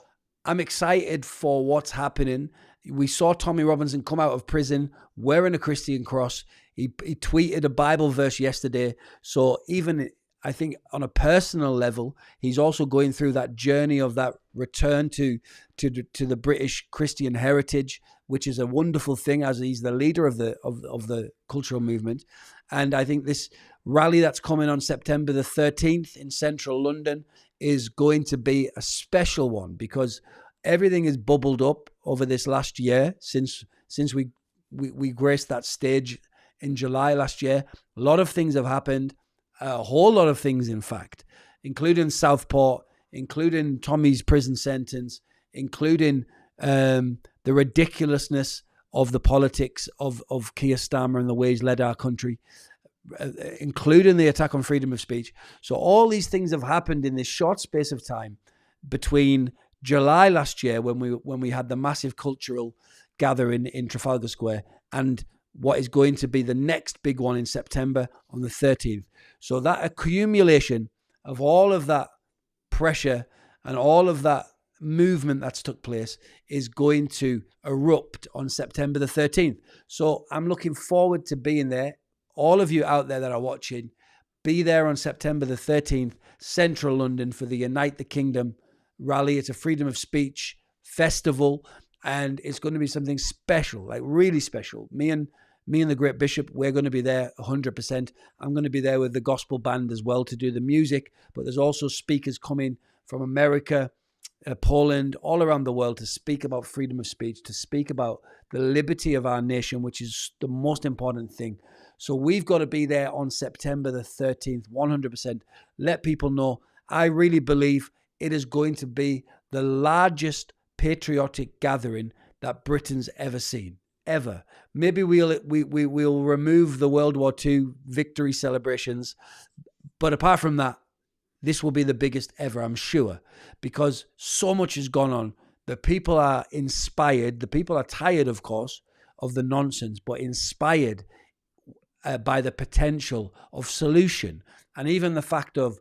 [SPEAKER 1] I'm excited for what's happening. We saw Tommy Robinson come out of prison wearing a Christian cross. He tweeted a Bible verse yesterday. So even, I think, on a personal level, he's also going through that journey of that return to the British Christian heritage, which is a wonderful thing, as he's the leader of the cultural movement. And I think this rally that's coming on September the 13th in central London is going to be a special one, because everything is bubbled up over this last year since we graced that stage in July last year. A lot of things have happened, a whole lot of things, in fact, including Southport, including Tommy's prison sentence, including the ridiculousness of the politics of Keir Starmer and the way he's led our country, including the attack on freedom of speech. So all these things have happened in this short space of time between July last year, when we had the massive cultural gathering in Trafalgar Square, and what is going to be the next big one in September on the 13th. So that accumulation of all of that pressure and all of that movement that's took place is going to erupt on September the 13th. So I'm looking forward to being there. All of you out there that are watching, be there on September the 13th, central London, for the Unite the Kingdom rally. It's a freedom of speech festival, and it's going to be something special, like really special. Me and the great bishop, we're going to be there 100%. I'm going to be there with the gospel band as well to do the music, but there's also speakers coming from America, Poland, all around the world, to speak about freedom of speech, to speak about the liberty of our nation, which is the most important thing. So we've got to be there on September the 13th, 100%. Let people know. I really believe it is going to be the largest patriotic gathering that Britain's ever seen, ever. Maybe we'll remove the World War II victory celebrations, but apart from that, this will be the biggest ever, I'm sure, because so much has gone on. The people are inspired. The people are tired, of course, of the nonsense, but inspired by the potential of solution. And even the fact of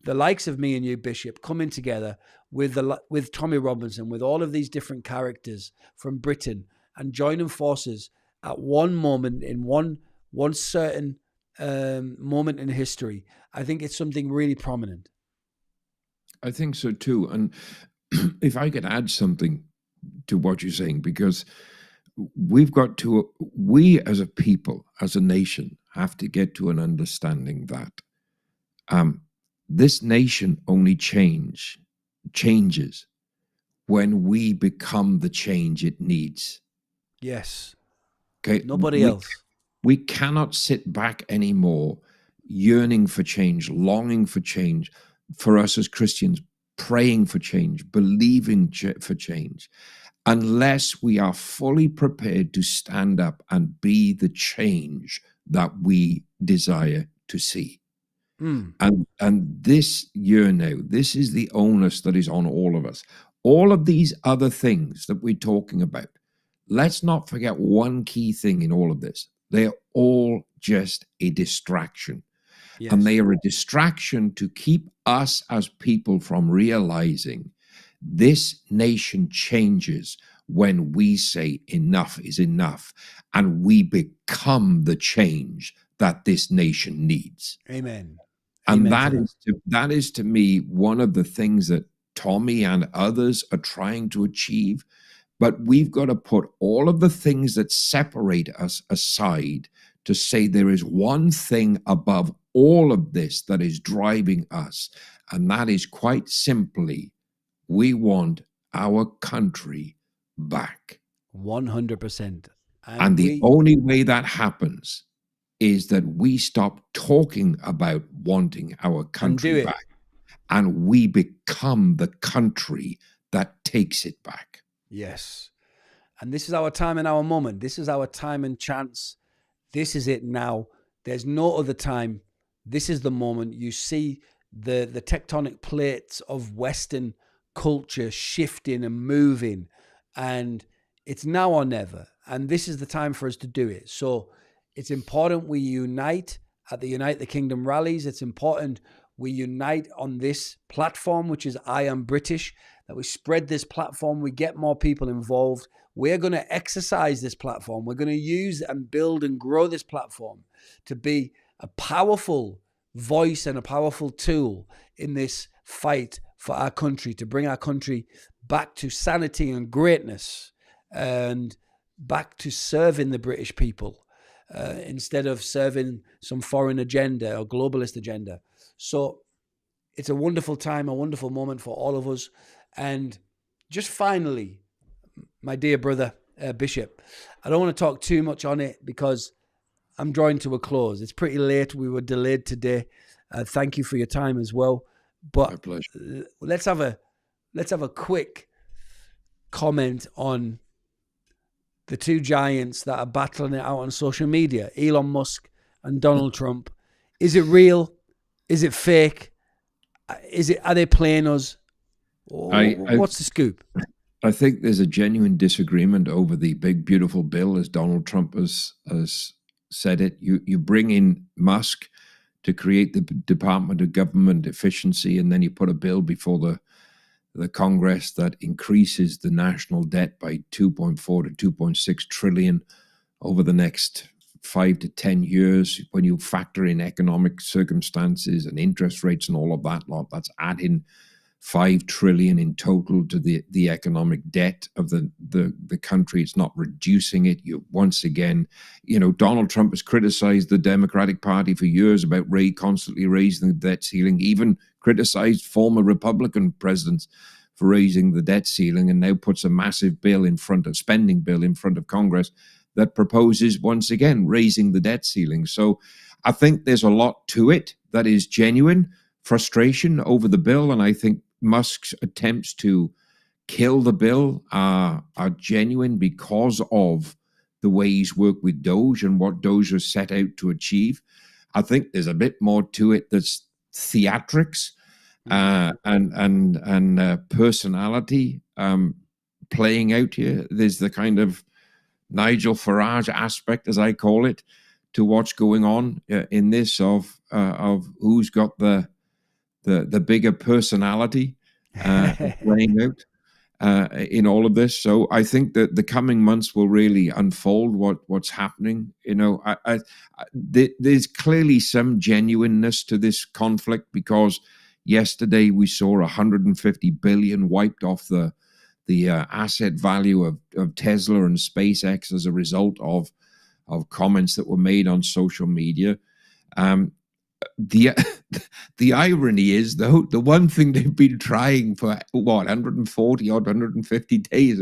[SPEAKER 1] the likes of me and you, Bishop, coming together with Tommy Robinson, with all of these different characters from Britain, and joining forces at one moment in one certain moment in history. I think it's something really prominent.
[SPEAKER 2] I think so too. And if I could add something to what you're saying, because we as a people, as a nation, have to get to an understanding that this nation only changes when we become the change it needs.
[SPEAKER 1] Yes.
[SPEAKER 2] Okay.
[SPEAKER 1] Nobody else.
[SPEAKER 2] We cannot sit back anymore, yearning for change, longing for change, for us as Christians, praying for change, believing for change, unless we are fully prepared to stand up and be the change that we desire to see. And this year now, this is the onus that is on all of us. All of these other things that we're talking about, let's not forget one key thing in all of this. They're all just a distraction. Yes. And they are a distraction to keep us as people from realizing this nation changes when we say enough is enough, and we become the change that this nation needs.
[SPEAKER 1] Amen.
[SPEAKER 2] And that is to me one of the things that Tommy and others are trying to achieve. But we've got to put all of the things that separate us aside to say there is one thing above all of this that is driving us. And that is quite simply, we want our country back.
[SPEAKER 1] 100%.
[SPEAKER 2] And the only way that happens is that we stop talking about wanting our country back, and we become the country that takes it back.
[SPEAKER 1] Yes. And this is our time and our moment. This is our time and chance. This is it now. There's no other time. This is the moment. You see the tectonic plates of Western culture shifting and moving, and it's now or never. And this is the time for us to do it. So it's important we unite at the Unite the Kingdom rallies. It's important we unite on this platform, which is I Am British, that we spread this platform, we get more people involved. We're going to exercise this platform. We're going to use and build and grow this platform to be a powerful voice and a powerful tool in this fight for our country, to bring our country back to sanity and greatness, and back to serving the British people instead of serving some foreign agenda or globalist agenda. So it's a wonderful time, a wonderful moment for all of us. And just finally, my dear brother, Bishop, I don't want to talk too much on it because I'm drawing to a close. It's pretty late. We were delayed today. Thank you for your time as well. But
[SPEAKER 2] my pleasure.
[SPEAKER 1] Let's have a quick comment on the two giants that are battling it out on social media, Elon Musk and Donald Trump. Is it real? Is it fake? Are they playing us? What's the scoop?
[SPEAKER 2] I think there's a genuine disagreement over the big, beautiful bill, as Donald Trump has said it. You bring in Musk to create the Department of Government Efficiency, and then you put a bill before the Congress that increases the national debt by 2.4 to 2.6 trillion over the next 5 to 10 years. When you factor in economic circumstances and interest rates and all of that lot, that's adding 5 trillion in total to the economic debt of the country. It's not reducing it. Once again, Donald Trump has criticized the Democratic Party for years about constantly raising the debt ceiling, even criticized former Republican presidents for raising the debt ceiling, and now puts a massive spending bill in front of Congress that proposes once again raising the debt ceiling. So I think there's a lot to it that is genuine frustration over the bill, and I think Musk's attempts to kill the bill are genuine because of the way he's worked with Doge and what Doge has set out to achieve. I think there's a bit more to it that's theatrics and personality playing out here. There's the kind of Nigel Farage aspect, as I call it, to what's going on in this of who's got the bigger personality playing out in all of this. So I think that the coming months will really unfold what's happening. There's clearly some genuineness to this conflict, because yesterday we saw 150 billion wiped off the asset value of Tesla and SpaceX as a result of comments that were made on social media. The irony is, though, the one thing they've been trying for 140 or 150 days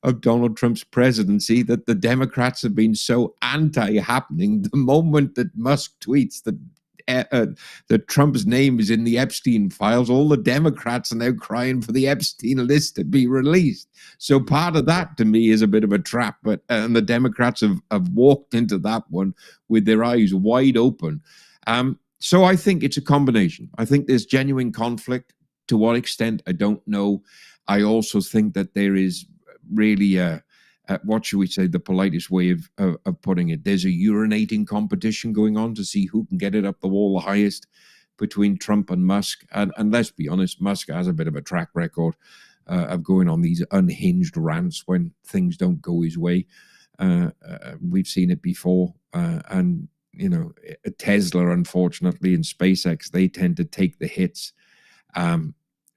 [SPEAKER 2] of Donald Trump's presidency, that the Democrats have been so anti-happening. The moment that Musk tweets that Trump's name is in the Epstein files, all the Democrats are now crying for the Epstein list to be released. So part of that, to me, is a bit of a trap. And the Democrats have walked into that one with their eyes wide open. So I think it's a combination. I think there's genuine conflict. To what extent, I don't know. I also think that there is really what should we say, the politest way of putting it, there's a urinating competition going on to see who can get it up the wall the highest between Trump and Musk. And let's be honest, Musk has a bit of a track record of going on these unhinged rants when things don't go his way. We've seen it before. And Tesla, unfortunately, and SpaceX, they tend to take the hits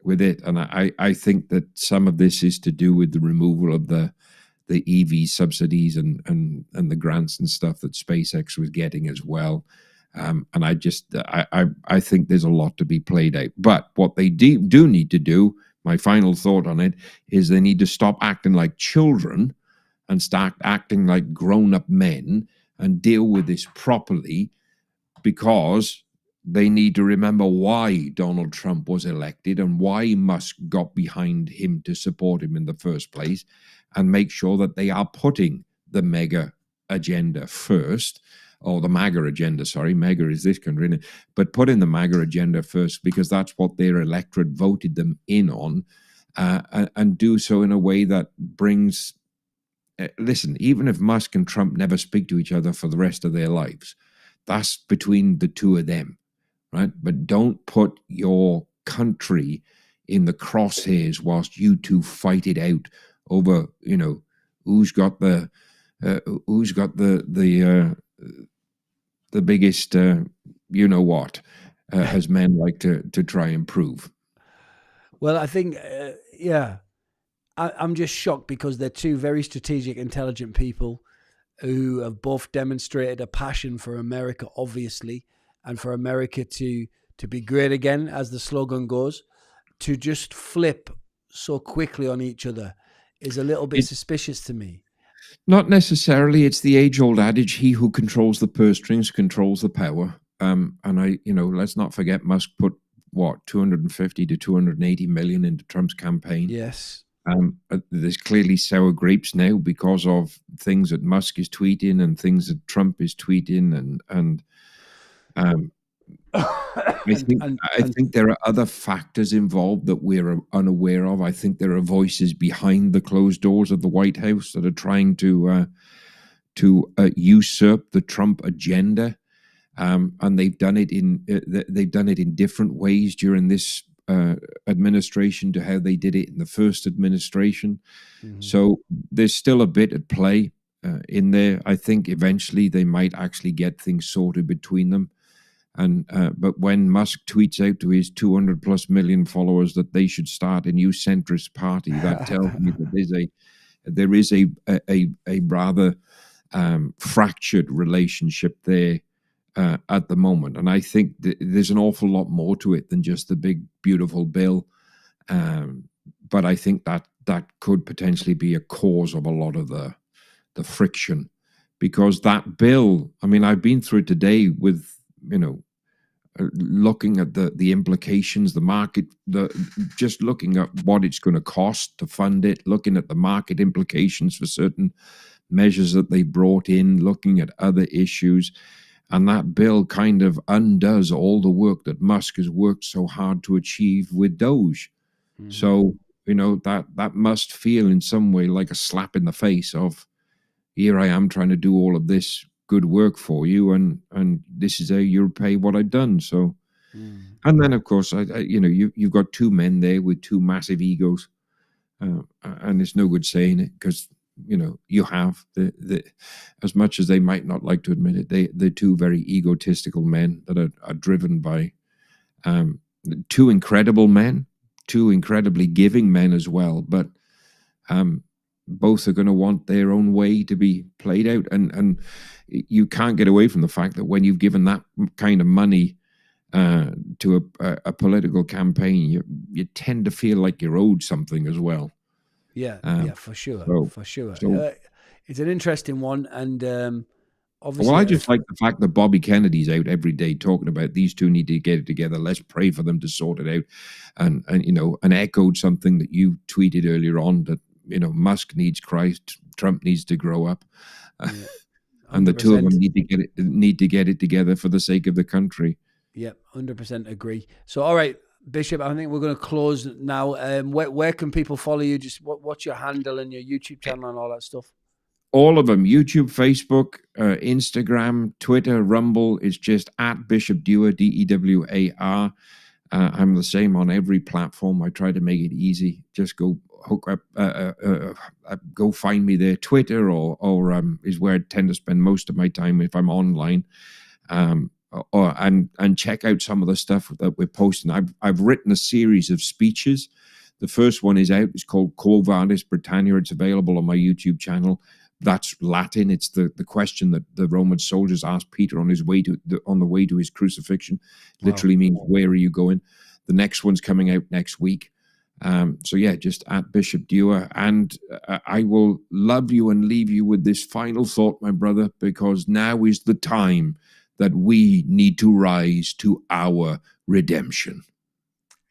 [SPEAKER 2] with it. And I think that some of this is to do with the removal of the EV subsidies and the grants and stuff that SpaceX was getting as well. And I think there's a lot to be played out. But what they do need to do, my final thought on it, is they need to stop acting like children and start acting like grown-up men and deal with this properly, because they need to remember why Donald Trump was elected and why Musk got behind him to support him in the first place, and make sure that they are putting the mega agenda first, or the MAGA agenda, sorry, MAGA is this country, but putting the MAGA agenda first, because that's what their electorate voted them in on, and do so in a way that brings... listen, even if Musk and Trump never speak to each other for the rest of their lives, that's between the two of them, right? But don't put your country in the crosshairs whilst you two fight it out over, who's got the biggest, what, as men like to try and prove.
[SPEAKER 1] Well, I think, I'm just shocked, because they're two very strategic, intelligent people who have both demonstrated a passion for America, obviously, and for America to be great again, as the slogan goes. To just flip so quickly on each other is a little bit suspicious to me.
[SPEAKER 2] Not necessarily. It's the age-old adage, he who controls the purse strings controls the power. And let's not forget, Musk put, 250 to 280 million into Trump's campaign.
[SPEAKER 1] Yes.
[SPEAKER 2] There's clearly sour grapes now because of things that Musk is tweeting and things that Trump is tweeting, and I think there are other factors involved that we're unaware of. I think there are voices behind the closed doors of the White House that are trying to usurp the Trump agenda, and they've done it in different ways during this administration to how they did it in the first administration. Mm-hmm. So there's still a bit at play in there. I think eventually they might actually get things sorted between them. And but when Musk tweets out to his 200 plus million followers that they should start a new centrist party, that tells me that there is a rather fractured relationship there at the moment. And I think there's an awful lot more to it than just the big, beautiful bill. but I think that could potentially be a cause of a lot of the friction, because that bill, I mean, I've been through it today with, looking at the implications, the market, just looking at what it's going to cost to fund it, looking at the market implications for certain measures that they brought in, looking at other issues. And that bill kind of undoes all the work that Musk has worked so hard to achieve with Doge. Mm-hmm. So, that must feel in some way like a slap in the face of, here I am trying to do all of this good work for you, and this is how you'll pay what I've done. So, and then of course, you've got two men there with two massive egos, and it's no good saying it, because you have the as much as they might not like to admit it, they're two very egotistical men that are driven by two incredible men, two incredibly giving men as well, but both are going to want their own way to be played out, and you can't get away from the fact that when you've given that kind of money to a political campaign, you tend to feel like you're owed something as well.
[SPEAKER 1] Yeah, for sure, for sure.
[SPEAKER 2] So,
[SPEAKER 1] it's an interesting one, and obviously,
[SPEAKER 2] well, I just like the fact that Bobby Kennedy's out every day talking about these two need to get it together. Let's pray for them to sort it out, and echoed something that you tweeted earlier on, that Musk needs Christ, Trump needs to grow up, and the two of them need to get it together for the sake of the country.
[SPEAKER 1] Yeah, 100% agree. So, all right, Bishop, I think we're going to close now. Where can people follow you? Just what's your handle and your YouTube channel and all that stuff?
[SPEAKER 2] All of them: YouTube, Facebook, Instagram, Twitter, Rumble. It's just at Bishop Dewar, Dewar. I'm the same on every platform. I try to make it easy. Just go hook up, go find me there. Twitter or is where I tend to spend most of my time if I'm online. And check out some of the stuff that we're posting. I've written a series of speeches. The first one is out. It's called Quo Vadis Britannia. It's available on my YouTube channel. That's Latin. It's the question that the Roman soldiers asked Peter on the way to his crucifixion. Literally means, where are you going? The next one's coming out next week. So yeah, just at Bishop Dewar. And I will love you and leave you with this final thought, my brother, because now is the time that we need to rise to our redemption.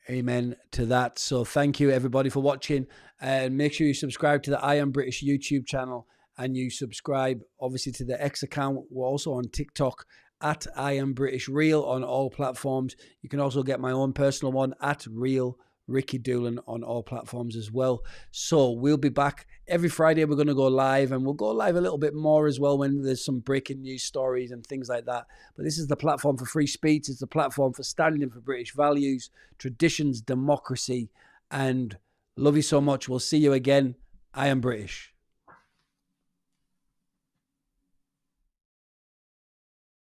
[SPEAKER 1] Amen to that. So thank you everybody for watching, and make sure you subscribe to the I Am British YouTube channel, and you subscribe obviously to the X account. We're also on TikTok at I Am British Real on all platforms. You can also get my own personal one at Real Ricky Doolan on all platforms as well. So we'll be back every Friday. We're going to go live, and we'll go live a little bit more as well when there's some breaking news stories and things like that. But this is the platform for free speech. It's the platform for standing for British values, traditions, democracy, and love you so much. We'll see you again. I Am British.